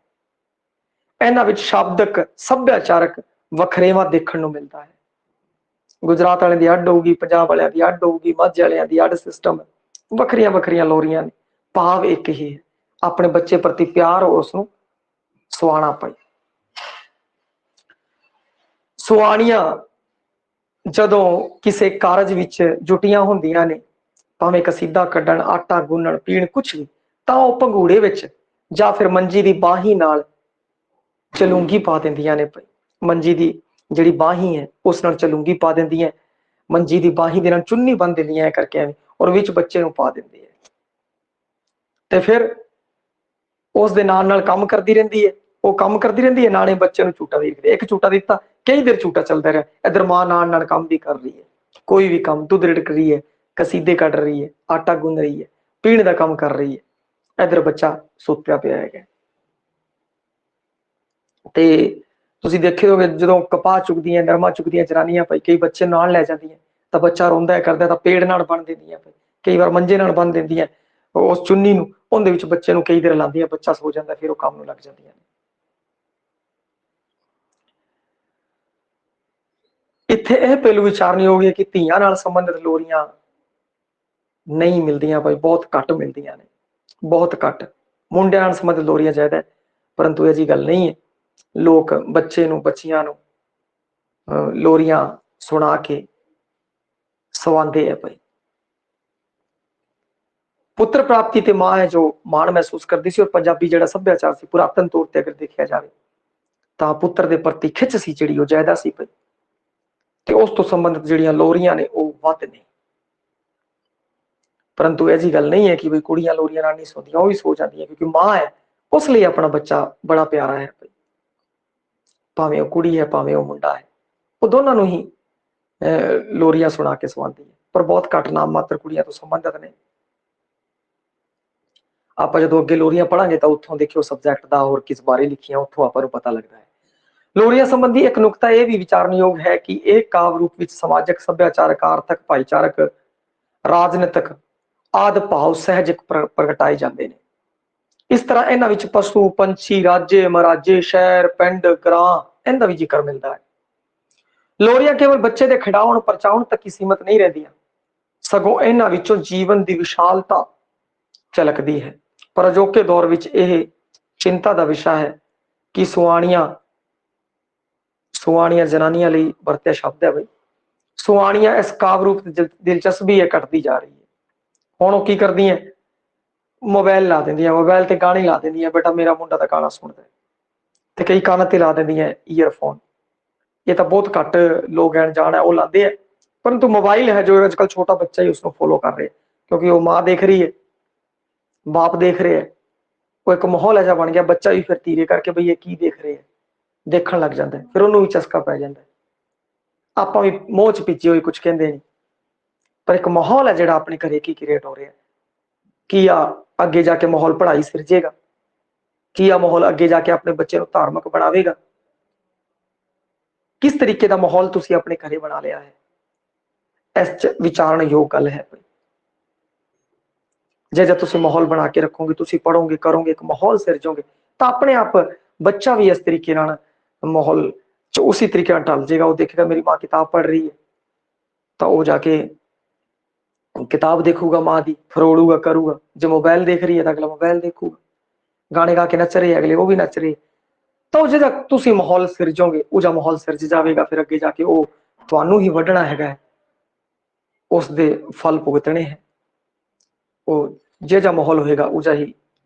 ਇਹਨਾਂ ਵਿੱਚ ਸ਼ਾਬਦਿਕ ਸੱਭਿਆਚਾਰਕ ਵਖਰੇਵਾਂ ਦੇਖਣ ਨੂੰ ਮਿਲਦਾ ਹੈ। ਗੁਜਰਾਤ ਵਾਲਿਆਂ ਦੀ ਅੱਡ ਹੋਊਗੀ, ਪੰਜਾਬ ਵਾਲਿਆਂ ਦੀ ਅੱਡ ਹੋਊਗੀ, ਮਾਝੇ ਵਾਲਿਆਂ ਦੀ ਅੱਡ ਸਿਸਟਮ ਹੈ। ਵੱਖਰੀਆਂ ਵੱਖਰੀਆਂ ਲੋਰੀਆਂ ਨੇ, ਭਾਵ ਇੱਕ ਹੀ ਹੈ, ਆਪਣੇ ਬੱਚੇ ਪ੍ਰਤੀ ਪਿਆਰ ਉਸ ਨੂੰ ਸੁਆਣਾ ਭਾਈ। ਸੁਆਣੀਆਂ ਜਦੋਂ ਕਿਸੇ ਕਾਰਜ ਵਿੱਚ ਜੁਟੀਆਂ ਹੁੰਦੀਆਂ ਨੇ, ਭਾਵੇਂ ਕਸੀਦਾ ਕੱਢਣ, ਆਟਾ ਗੁੰਨਣ, ਪੀਣ, ਕੁਛ ਵੀ, ਤਾਂ ਉਹ ਭੰਗੂੜੇ ਵਿੱਚ ਜਾਂ ਫਿਰ ਮੰਜੀ ਦੀ ਬਾਹੀ ਨਾਲ ਚਲੂੰਗੀ ਪਾ ਦਿੰਦੀਆਂ ਨੇ ਭਾਈ। ਮੰਜੀ ਦੀ ਜਿਹੜੀ ਬਾਹੀ ਹੈ ਉਸ ਨਾਲ ਚਲੂੰਗੀ ਪਾ ਦਿੰਦੀਆਂ, ਮੰਜੀ ਦੀ ਬਾਹੀ ਦੇ ਨਾਲ ਚੁੰਨੀ ਬੰਨ ਦਿੰਦੀਆਂ ਕਰਕੇ ਐਵੇਂ, ਔਰ ਵਿੱਚ ਬੱਚੇ ਨੂੰ ਪਾ ਦਿੰਦੀ ਹੈ ਤੇ ਫਿਰ ਉਸ ਦੇ ਨਾਲ ਕੰਮ ਕਰਦੀ ਰਹਿੰਦੀ ਹੈ। ਉਹ ਕੰਮ ਕਰਦੀ ਰਹਿੰਦੀ ਹੈ, ਨਾਲੇ ਬੱਚੇ ਨੂੰ ਝੂਟਾ ਦੇ, ਇੱਕ ਝੂਟਾ ਦਿੱਤਾ, ਕਈ ਦੇਰ ਝੂਟਾ ਚੱਲਦਾ ਰਿਹਾ, ਇਧਰ ਮਾਂ ਨਾਲ ਕੰਮ ਵੀ ਕਰ ਰਹੀ ਹੈ, ਕੋਈ ਵੀ ਕੰਮ, ਦੁੱਧ ਰਿੜਕ ਰਹੀ ਹੈ, ਕਸੀਦੇ ਕੱਢ ਰਹੀ ਹੈ, ਆਟਾ ਗੁੰਨ ਰਹੀ ਹੈ, ਪੀਣ ਦਾ ਕੰਮ ਕਰ ਰਹੀ ਹੈ, ਇਧਰ ਬੱਚਾ ਸੁੱਤਿਆ ਪਿਆ ਹੈਗਾ। ਤੇ ਤੁਸੀਂ ਦੇਖੇ ਹੋਗੇ ਜਦੋਂ ਕਪਾਹ ਚੁਗਦੀਆਂ, ਨਰਮਾ ਚੁਗਦੀਆਂ ਜਨਾਨੀਆਂ ਭਾਈ, ਕਈ ਬੱਚੇ ਨਾਲ ਲੈ ਜਾਂਦੀਆਂ ਤਾਂ ਬੱਚਾ ਰੋਂਦਾ ਕਰਦਾ ਤਾਂ ਪੇੜ ਨਾਲ ਬੰਨ ਦਿੰਦੀਆਂ ਭਾਈ, ਕਈ ਵਾਰ ਮੰਜੇ ਨਾਲ ਬੰਨ ਦਿੰਦੀਆਂ ਉਸ ਚੁੰਨੀ ਨੂੰ, ਉਹਦੇ ਵਿੱਚ ਬੱਚੇ ਨੂੰ ਕਈ ਦੇਰ ਲਾਉਂਦੀਆਂ, ਬੱਚਾ ਸੋ ਜਾਂਦਾ, ਫਿਰ ਉਹ ਕੰਮ ਨੂੰ ਲੱਗ ਜਾਂਦੀਆਂ ਨੇ। ਇੱਥੇ ਇਹ ਪਹਿਲੂ ਵਿਚਾਰਨਯੋਗ ਹੈ ਕਿ ਧੀਆਂ ਨਾਲ ਸੰਬੰਧਿਤ ਲੋਰੀਆਂ ਨਹੀਂ ਮਿਲਦੀਆਂ ਭਾਈ, ਬਹੁਤ ਘੱਟ ਮਿਲਦੀਆਂ ਨੇ, ਬਹੁਤ ਘੱਟ। ਮੁੰਡਿਆਂ ਨਾਲ ਸੰਬੰਧਿਤ ਲੋਰੀਆਂ ਜ਼ਿਆਦਾ, ਪਰੰਤੂ ਇਹ ਜੀ ਗੱਲ ਨਹੀਂ ਹੈ। ਲੋਕ ਬੱਚੇ ਨੂੰ, ਬੱਚੀਆਂ ਨੂੰ ਲੋਰੀਆਂ ਸੁਣਾ ਕੇ ਸਵਾਉਂਦੇ ਹੈ ਭਾਈ। ਪੁੱਤਰ ਪ੍ਰਾਪਤੀ ਤੇ ਮਾਂ ਹੈ ਜੋ ਮਾਣ ਮਹਿਸੂਸ ਕਰਦੀ ਸੀ, ਔਰ ਪੰਜਾਬੀ ਜਿਹੜਾ ਸੱਭਿਆਚਾਰ ਸੀ ਪੁਰਾਤਨ ਤੌਰ ਤੇ ਅਗਰ ਦੇਖਿਆ ਜਾਵੇ ਤਾਂ ਪੁੱਤਰ ਦੇ ਪ੍ਰਤੀ ਖਿੱਚ ਸੀ ਜਿਹੜੀ ਉਹ ਜ਼ਿਆਦਾ ਸੀ ਭਾਈ, ਤੇ ਉਸ ਤੋਂ ਸੰਬੰਧਿਤ ਜਿਹੜੀਆਂ ਲੋਰੀਆਂ ਨੇ ਉਹ ਵੱਧ ਨੇ। ਪਰੰਤੂ ਇਹ ਜੀ ਗੱਲ ਨਹੀਂ ਹੈ ਕਿ ਬਈ ਕੁੜੀਆਂ ਲੋਰੀਆਂ ਨਾਲ ਨਹੀਂ ਸੌਂਦੀਆਂ, ਉਹ ਵੀ ਸੋ ਜਾਂਦੀਆਂ, ਕਿਉਂਕਿ ਮਾਂ ਹੈ ਉਸ ਲਈ ਆਪਣਾ ਬੱਚਾ ਬੜਾ ਪਿਆਰਾ ਹੈ ਭਾਈ। ਭਾਵੇਂ ਉਹ ਕੁੜੀ ਹੈ ਭਾਵੇਂ ਉਹ ਮੁੰਡਾ ਹੈ, ਉਹ ਦੋਨਾਂ ਨੂੰ ਹੀ ਲੋਰੀਆਂ ਸੁਣਾ ਕੇ ਸਵਾਉਂਦੀ ਹੈ, ਪਰ ਬਹੁਤ ਘੱਟ ਨਾਮ ਮਾਤਰ ਕੁੜੀਆਂ ਤੋਂ ਸੰਬੰਧਿਤ ਨੇ। ਆਪਾਂ ਜਦੋਂ ਅੱਗੇ ਲੋਰੀਆਂ ਪੜਾਂਗੇ ਤਾਂ ਉੱਥੋਂ ਦੇਖਿਓ ਸਬਜੈਕਟ ਦਾ ਹੋਰ ਕਿਸ ਬਾਰੇ ਲਿਖੀਆਂ, ਉੱਥੋਂ ਆਪਾਂ ਨੂੰ ਪਤਾ ਲੱਗਦਾ ਹੈ। ਲੋਰੀਆਂ ਸੰਬੰਧੀ ਇੱਕ ਨੁਕਤਾ ਇਹ ਵੀ ਵਿਚਾਰਨਯੋਗ ਹੈ ਕਿ ਇਹ ਕਾਵਿ ਰੂਪ ਵਿੱਚ ਸਮਾਜਿਕ, ਸੱਭਿਆਚਾਰਕ, ਆਰਥਿਕ, ਭਾਈਚਾਰਕ, ਰਾਜਨੀਤਿਕ ਆਦਿ ਭਾਵ ਸਹਿਜਕ ਪ੍ਰਗਟਾਏ ਜਾਂਦੇ ਨੇ। ਇਸ ਤਰ੍ਹਾਂ ਇਹਨਾਂ ਵਿੱਚ ਪਸ਼ੂ, ਪੰਛੀ, ਰਾਜੇ, ਮਹਾਰਾਜੇ, ਸ਼ਹਿਰ, ਪਿੰਡ, ਗ੍ਰਾਂ, ਇਹਦਾ ਵੀ ਜ਼ਿਕਰ ਮਿਲਦਾ ਹੈ। ਲੋਰੀਆਂ ਕੇਵਲ ਬੱਚੇ ਦੇ ਖਿਡਾਉਣ ਪਰਚਾਉਣ ਤੱਕ ਹੀ ਸੀਮਤ ਨਹੀਂ ਰਹਿੰਦੀਆਂ, ਸਗੋਂ ਇਹਨਾਂ ਵਿੱਚੋਂ ਜੀਵਨ ਦੀ ਵਿਸ਼ਾਲਤਾ ਝਲਕਦੀ ਹੈ। ਪਰ ਅਜੋਕੇ ਦੌਰ ਵਿੱਚ ਇਹ ਚਿੰਤਾ ਦਾ ਵਿਸ਼ਾ ਹੈ ਕਿ ਸੁਆਣੀਆਂ ਜਨਾਨੀਆਂ ਲਈ ਵਰਤਿਆ ਸ਼ਬਦ ਹੈ ਬਈ, ਸੁਆਣੀਆਂ ਇਸ ਕਾਵਿ ਰੂਪ ਦੀ ਦਿਲਚਸਪੀ ਹੈ ਘਟਦੀ ਜਾ ਰਹੀ ਹੈ। ਹੁਣ ਉਹ ਕੀ ਕਰਦੀਆਂ, ਮੋਬਾਈਲ ਲਾ ਦਿੰਦੀਆਂ, ਮੋਬਾਈਲ ਤੇ ਗਾਣੇ ਲਾ ਦਿੰਦੀਆਂ, ਬੇਟਾ ਮੇਰਾ ਮੁੰਡਾ ਤਾਂ ਗਾਣਾ ਸੁਣਦਾ, ਤੇ ਕਈ ਕੰਨ ਤੇ ਲਾ ਦਿੰਦੀਆਂ ਈਅਰਫੋਨ। ਇਹ ਤਾਂ ਬਹੁਤ ਘੱਟ ਲੋਕ ਜਾਣ ਹੈ ਉਹ ਲਾਉਂਦੇ ਆ, ਪਰੰਤੂ ਮੋਬਾਈਲ ਹੈ ਜੋ ਅੱਜ ਕੱਲ ਛੋਟਾ ਬੱਚਾ ਹੀ ਉਸਨੂੰ ਫੋਲੋ ਕਰ ਰਿਹਾ, ਕਿਉਂਕਿ ਉਹ ਮਾਂ ਦੇਖ ਰਹੀ ਹੈ, ਬਾਪ ਦੇਖ ਰਿਹਾ ਹੈ, ਉਹ ਇੱਕ ਮਾਹੌਲ ਐਜਾ ਬਣ ਗਿਆ, ਬੱਚਾ ਵੀ ਫਿਰ ਧੀਰੇ ਕਰਕੇ ਬਈ ਇਹ ਕੀ ਦੇਖ ਰਿਹਾ, ਦੇਖਣ ਲੱਗ ਜਾਂਦਾ, ਫਿਰ ਉਹਨੂੰ ਵੀ ਚਸਕਾ ਪੈ ਜਾਂਦਾ। ਆਪਾਂ ਵੀ ਮੋਹ ਚ ਭਿੱਜੇ ਹੋਏ ਕੁਝ ਕਹਿੰਦੇ ਨਹੀਂ, ਪਰ ਇੱਕ ਮਾਹੌਲ ਹੈ ਜਿਹੜਾ ਆਪਣੇ ਘਰੇ ਕੀ ਕ੍ਰੀਏਟ ਹੋ ਰਿਹਾ, ਕੀ ਆ ਅੱਗੇ ਜਾ ਕੇ ਮਾਹੌਲ ਪੜ੍ਹਾਈ ਸਿਰਜੇਗਾ, ਕੀ ਆ ਮਾਹੌਲ ਅੱਗੇ ਜਾ ਕੇ ਆਪਣੇ ਬੱਚੇ ਨੂੰ ਧਾਰਮਿਕ ਬਣਾਵੇਗਾ, ਕਿਸ ਤਰੀਕੇ ਦਾ ਮਾਹੌਲ ਤੁਸੀਂ ਆਪਣੇ ਘਰੇ ਬਣਾ ਲਿਆ ਹੈ, ਇਸ ਚ ਵਿਚਾਰਨਯੋਗ ਗੱਲ ਹੈ। ਜੇ ਤੁਸੀਂ ਮਾਹੌਲ ਬਣਾ ਕੇ ਰੱਖੋਗੇ, ਤੁਸੀਂ ਪੜੋਗੇ, ਕਰੋਗੇ, ਇੱਕ ਮਾਹੌਲ ਸਿਰਜੋਗੇ, ਤਾਂ ਆਪਣੇ ਆਪ ਬੱਚਾ ਵੀ ਇਸ ਤਰੀਕੇ ਨਾਲ ਮਾਹੌਲ ਚ ਉਸੇ ਤਰੀਕੇ ਨਾਲ ਢਲ ਜਾਏਗਾ। ਉਹ ਦੇਖੇਗਾ ਮੇਰੀ ਮਾਂ ਕਿਤਾਬ ਪੜ੍ਹ ਰਹੀ ਹੈ ਤਾਂ ਉਹ ਜਾ ਕੇ ਕਿਤਾਬ ਦੇਖੂਗਾ ਮਾਂ ਦੀ, ਫਰੋੜੂਗਾ, ਕਰੂਗਾ। ਜੇ ਮੋਬਾਈਲ ਦੇਖ ਰਹੀ ਹੈ ਤਾਂ ਅਗਲਾ ਮੋਬਾਈਲ ਦੇਖੂਗਾ, ਗਾਣੇ ਗਾ ਕੇ ਨੱਚ ਰਹੇ ਅਗਲੇ ਉਹ ਵੀ ਨੱਚ ਰਹੇ, ਤਾਂ ਉਹ ਜਿਹੜਾ ਤੁਸੀਂ ਮਾਹੌਲ ਸਿਰਜੋਗੇ ਉਹ ਜਿਹਾ ਮਾਹੌਲ ਸਿਰਜ ਜਾਵੇਗਾ, ਫਿਰ ਅੱਗੇ ਜਾ ਕੇ ਉਹ ਤੁਹਾਨੂੰ ਹੀ ਵੱਢਣਾ ਹੈਗਾ, ਉਸ ਦੇ ਫਲ ਭੁਗਤਣੇ ਹੈ। ਉਹ ਜਿਹਾ ਮਾਹੌਲ ਹੋਏਗਾ ਉਹ ਜਿਹਾ ਹੀ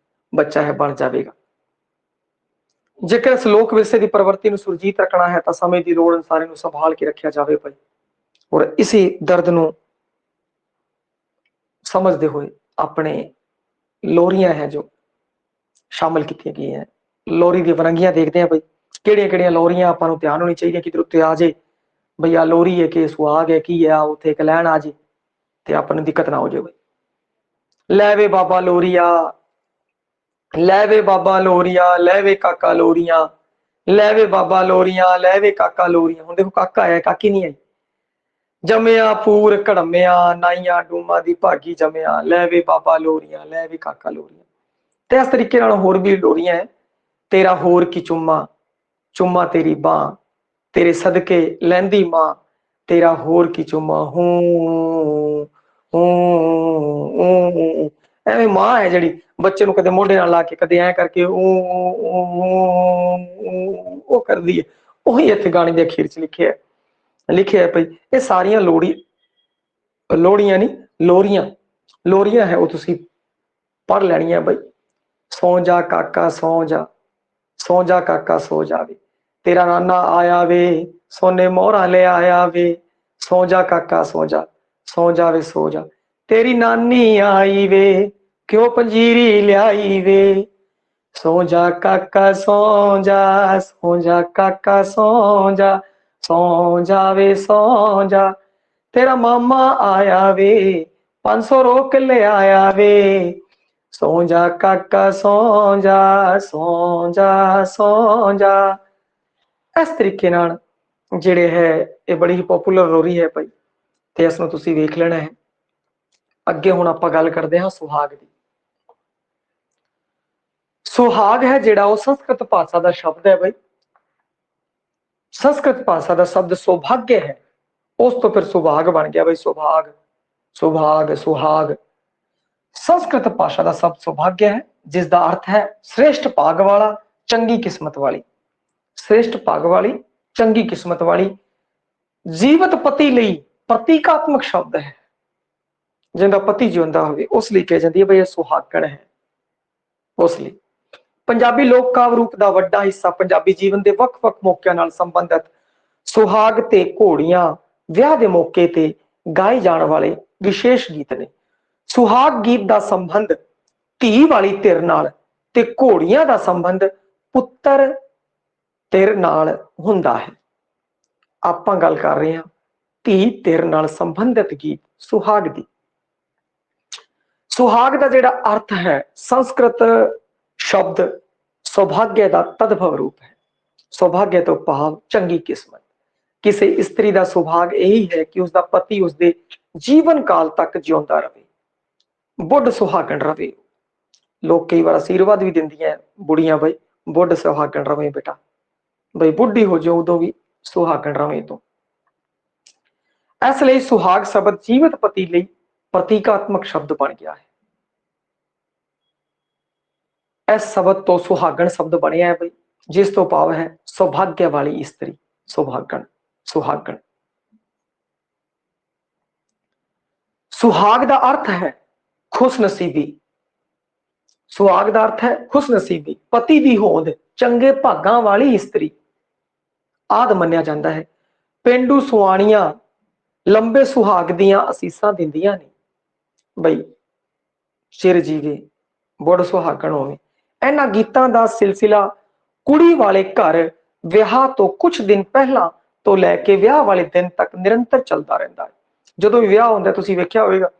ਬੱਚਾ ਹੈ ਬਣ ਜਾਵੇਗਾ। ਜੇਕਰ ਇਸ ਲੋਕ ਵਿਰਸੇ ਦੀ ਪ੍ਰਵਰਤੀ ਨੂੰ ਸੁਰਜੀਤ ਰੱਖਣਾ ਹੈ ਤਾਂ ਸਮੇਂ ਦੀ ਲੋੜ ਅਨੁਸਾਰ ਇਹਨੂੰ ਸੰਭਾਲ ਕੇ ਰੱਖਿਆ ਜਾਵੇ ਭਾਈ, ਔਰ ਇਸੇ ਦਰਦ ਨੂੰ ਸਮਝਦੇ ਹੋਏ ਆਪਣੇ ਲੋਰੀਆਂ ਹੈ ਜੋ ਸ਼ਾਮਲ ਕੀਤੀਆਂ ਗਈਆਂ। ਲੋਰੀ ਦੀ ਵਰੰਗੀਆਂ ਦੇਖਦੇ ਆ ਬਈ ਕਿਹੜੀਆਂ ਕਿਹੜੀਆਂ ਲੋਰੀਆਂ ਆਪਾਂ ਨੂੰ ਧਿਆਨ ਹੋਣੀ ਚਾਹੀਦੀਆਂ, ਕਿਧਰ ਉੱਤੇ ਆ ਜੇ ਬਈ ਆ ਲੋਰੀ ਹੈ ਕਿ ਸੁਹਾਗ ਹੈ ਕੀ ਹੈ, ਉੱਥੇ ਇੱਕ ਲੈਣ ਆ ਜੇ ਤੇ ਆਪਾਂ ਨੂੰ ਦਿੱਕਤ ਨਾ ਹੋ ਜਾਵੇ। ਲੈ ਵੇ ਬਾਬਾ ਲੋਰੀਆ, ਲੈ ਵੇ ਬਾਬਾ ਲੋਰੀਆ, ਲੈ ਵੇ ਕਾਕਾ ਲੋਰੀਆਂ, ਲੈ ਵੇ ਬਾਬਾ ਲੋਰੀਆਂ, ਲੈ ਵੇ ਕਾका ਲੋਰੀਆਂ। ਹੁਣ ਦੇਖੋ ਕਾका आया, काकी नहीं आई। जमिया पूर कड़मिया, नाइया डूमा दी भागी जमिया, लै वे बाबा लोरियां, लै वे काका लोरियां। ते इस तरीके नाल होर भी लोरियां है। तेरा होर की चुम्मा, चुम्मा तेरी बां, तेरे सदके लैंदी मां, तेरा होर की चुम्मा हूं हूं। ਐਵੇਂ ਮਾਂ ਹੈ ਜਿਹੜੀ ਬੱਚੇ ਨੂੰ ਕਦੇ ਮੋਢੇ ਨਾਲ ਲਾ ਕੇ ਕਦੇ ਐ ਕਰਕੇ ਉਹ ਕਰਦੀ ਹੈ। ਉਹੀ ਇੱਥੇ ਗਾਣੇ ਦੇ ਅਖੀਰ ਚ ਲਿਖਿਆ ਹੈ ਭਾਈ। ਇਹ ਸਾਰੀਆਂ ਲੋੜੀਆਂ ਨਹੀਂ, ਲੋਰੀਆਂ ਹੈ, ਉਹ ਤੁਸੀਂ ਪੜ੍ਹ ਲੈਣੀਆਂ ਬਈ। ਸੌ ਜਾ ਕਾਕਾ ਸੌ ਜਾ, ਸੌ ਜਾ ਕਾਕਾ ਸੌ ਜਾਵੇ, ਤੇਰਾ ਨਾਨਾ ਆਇਆ ਵੇ, ਸੋਨੇ ਮੋਹਰਾਂ ਲੈ ਆਇਆ ਵੇ। ਸੌ ਜਾ ਕਾਕਾ ਸੌ ਜਾ, ਸੌ ਜਾਵੇ ਸੌ ਜਾ, तेरी नानी आई वे, क्यों पंजीरी ल्याई वे। सौ जा काका सौ जा, सौ जा काका सौ जा, सौ जावे सौ जा, तेरा मामा आया वे, 500 रोक ले आया वे। सौ जा काका सौ जा, सौ जा सौ जा। इस तरीके नाल ਜਿਹੜੇ ਹੈ ਇਹ ਬੜੀ ਹੀ ਪਪੂਲਰ ਲੋਰੀ ਹੈ ਭਾਈ, ਤੇ ਇਸ ਨੂੰ ਤੁਸੀਂ ਵੇਖ ਲੈਣਾ ਹੈ। ਅੱਗੇ ਹੁਣ ਆਪਾਂ ਗੱਲ ਕਰਦੇ ਹਾਂ ਸੁਹਾਗ ਦੀ। ਸੁਹਾਗ ਹੈ ਜਿਹੜਾ ਉਹ ਸੰਸਕ੍ਰਿਤ ਭਾਸ਼ਾ ਦਾ ਸ਼ਬਦ ਹੈ ਬਈ। ਸੰਸਕ੍ਰਿਤ ਭਾਸ਼ਾ ਦਾ ਸ਼ਬਦ ਸੌਭਾਗਯ ਹੈ, ਉਸ ਤੋਂ ਫਿਰ ਸੁਭਾਗ ਬਣ ਗਿਆ ਬਈ। ਸੁਭਾਗ, ਸੁਭਾਗ, ਸੁਹਾਗ। ਸੰਸਕ੍ਰਿਤ ਭਾਸ਼ਾ ਦਾ ਸ਼ਬਦ ਸੌਭਾਗਯ ਹੈ, ਜਿਸ ਦਾ ਅਰਥ ਹੈ श्रेष्ठ ਭਾਗ ਵਾਲਾ, ਚੰਗੀ ਕਿਸਮਤ ਵਾਲੀ। श्रेष्ठ ਭਾਗ ਵਾਲੀ, ਚੰਗੀ ਕਿਸਮਤ ਵਾਲੀ। ਜੀਵਤ ਪਤੀ ਲਈ ਪ੍ਰਤੀਕਾਤਮਕ ਸ਼ਬਦ ਹੈ, ਜਿੰਦਾ ਪਤੀ ਜਿਉਂਦਾ ਹੋਵੇ ਉਸ ਲਈ ਕਿਹਾ ਜਾਂਦੀ ਹੈ ਬਈ ਇਹ ਸੁਹਾਗਣ ਹੈ। ਉਸ ਲਈ ਪੰਜਾਬੀ ਲੋਕ ਕਾਵਿ ਰੂਪ ਦਾ ਵੱਡਾ ਹਿੱਸਾ ਪੰਜਾਬੀ ਜੀਵਨ ਦੇ ਵੱਖ-ਵੱਖ ਮੌਕਿਆਂ ਨਾਲ ਸੰਬੰਧਿਤ ਸੁਹਾਗ ਤੇ ਘੋੜੀਆਂ, ਵਿਆਹ ਦੇ ਮੌਕੇ ਤੇ ਗਾਏ ਜਾਣ ਵਾਲੇ ਵਿਸ਼ੇਸ਼ ਗੀਤ ਨੇ। ਸੁਹਾਗ ਗੀਤ ਦਾ ਸੰਬੰਧ ਧੀ ਵਾਲੀ ਧਿਰ ਨਾਲ ਤੇ ਘੋੜੀਆਂ ਦਾ ਸੰਬੰਧ ਪੁੱਤਰ ਧਿਰ ਨਾਲ ਹੁੰਦਾ ਹੈ। ਆਪਾਂ ਗੱਲ ਕਰ ਰਹੇ ਹਾਂ ਧੀ ਧਿਰ ਨਾਲ ਸੰਬੰਧਿਤ ਗੀਤ ਸੁਹਾਗ ਦੀ। ਸੁਹਾਗ ਦਾ ਜਿਹੜਾ ਅਰਥ ਹੈ, ਸੰਸਕ੍ਰਿਤ ਸ਼ਬਦ ਸੌਭਾਗਯ ਦਾ ਤਦਭਵ ਰੂਪ ਹੈ। ਸੌਭਾਗਯ ਤੋਂ ਭਾਵ ਚੰਗੀ ਕਿਸਮਤ। ਕਿਸੇ ਇਸਤਰੀ ਦਾ ਸੁਭਾਗ ਇਹੀ ਹੈ ਕਿ ਉਸਦਾ ਪਤੀ ਉਸਦੇ ਜੀਵਨ ਕਾਲ ਤੱਕ ਜਿਉਂਦਾ ਰਹੇ, ਬੁੱਢ ਸੁਹਾਗਣ ਰਵੇ। ਲੋਕ ਕਈ ਵਾਰ ਆਸ਼ੀਰਵਾਦ ਵੀ ਦਿੰਦੀਆਂ ਬੁੜੀਆਂ ਬਈ, ਬੁੱਢ ਸੁਹਾਗਣ ਰਵੇ ਬੇਟਾ, ਬਈ ਬੁੱਢੀ ਹੋ ਜਾਓ ਉਦੋਂ ਵੀ ਸੁਹਾਗਣ ਰਵੇ ਤੂੰ। ਇਸ ਲਈ ਸੁਹਾਗ ਸ਼ਬਦ ਜੀਵਤ ਪਤੀ ਲਈ ਪ੍ਰਤੀਕਾਤਮਕ ਸ਼ਬਦ ਬਣ ਗਿਆ ਹੈ। ਇਸ ਸ਼ਬਦ ਤੋਂ ਸੁਹਾਗਣ ਸ਼ਬਦ ਬਣਿਆ ਹੈ ਬਈ, ਜਿਸ ਤੋਂ ਭਾਵ ਹੈ ਸੌਭਾਗਯ ਵਾਲੀ ਇਸਤਰੀ, ਸੁਹਾਗਣ, ਸੁਹਾਗਣ। ਸੁਹਾਗ ਦਾ ਅਰਥ ਹੈ ਖੁਸ਼ਨਸੀਬੀ। ਸੁਹਾਗ ਦਾ ਅਰਥ ਹੈ ਖੁਸ਼ਨਸੀਬੀ, ਪਤੀ ਦੀ ਹੋਂਦ, ਚੰਗੇ ਭਾਗਾਂ ਵਾਲੀ ਇਸਤਰੀ ਆਦਿ ਮੰਨਿਆ ਜਾਂਦਾ ਹੈ। ਪੇਂਡੂ ਸੁਆਣੀਆਂ ਲੰਬੇ ਸੁਹਾਗ ਦੀਆਂ ਅਸੀਸਾਂ ਦਿੰਦੀਆਂ ਨੇ ਬਈ ਚਿਰ ਜੀਵੇ, ਬੁੱਢ ਸੁਹਾਗਣ ਹੋਵੇ। ਇਹਨਾਂ ਗੀਤਾਂ ਦਾ ਸਿਲਸਿਲਾ ਕੁੜੀ ਵਾਲੇ ਘਰ ਵਿਆਹ ਤੋਂ ਕੁਝ ਦਿਨ ਪਹਿਲਾਂ ਤੋਂ ਲੈ ਕੇ ਵਿਆਹ ਵਾਲੇ ਦਿਨ ਤੱਕ ਨਿਰੰਤਰ ਚੱਲਦਾ ਰਹਿੰਦਾ ਹੈ। ਜਦੋਂ ਵੀ ਵਿਆਹ ਹੁੰਦਾ ਤੁਸੀਂ ਵੇਖਿਆ ਹੋਵੇਗਾ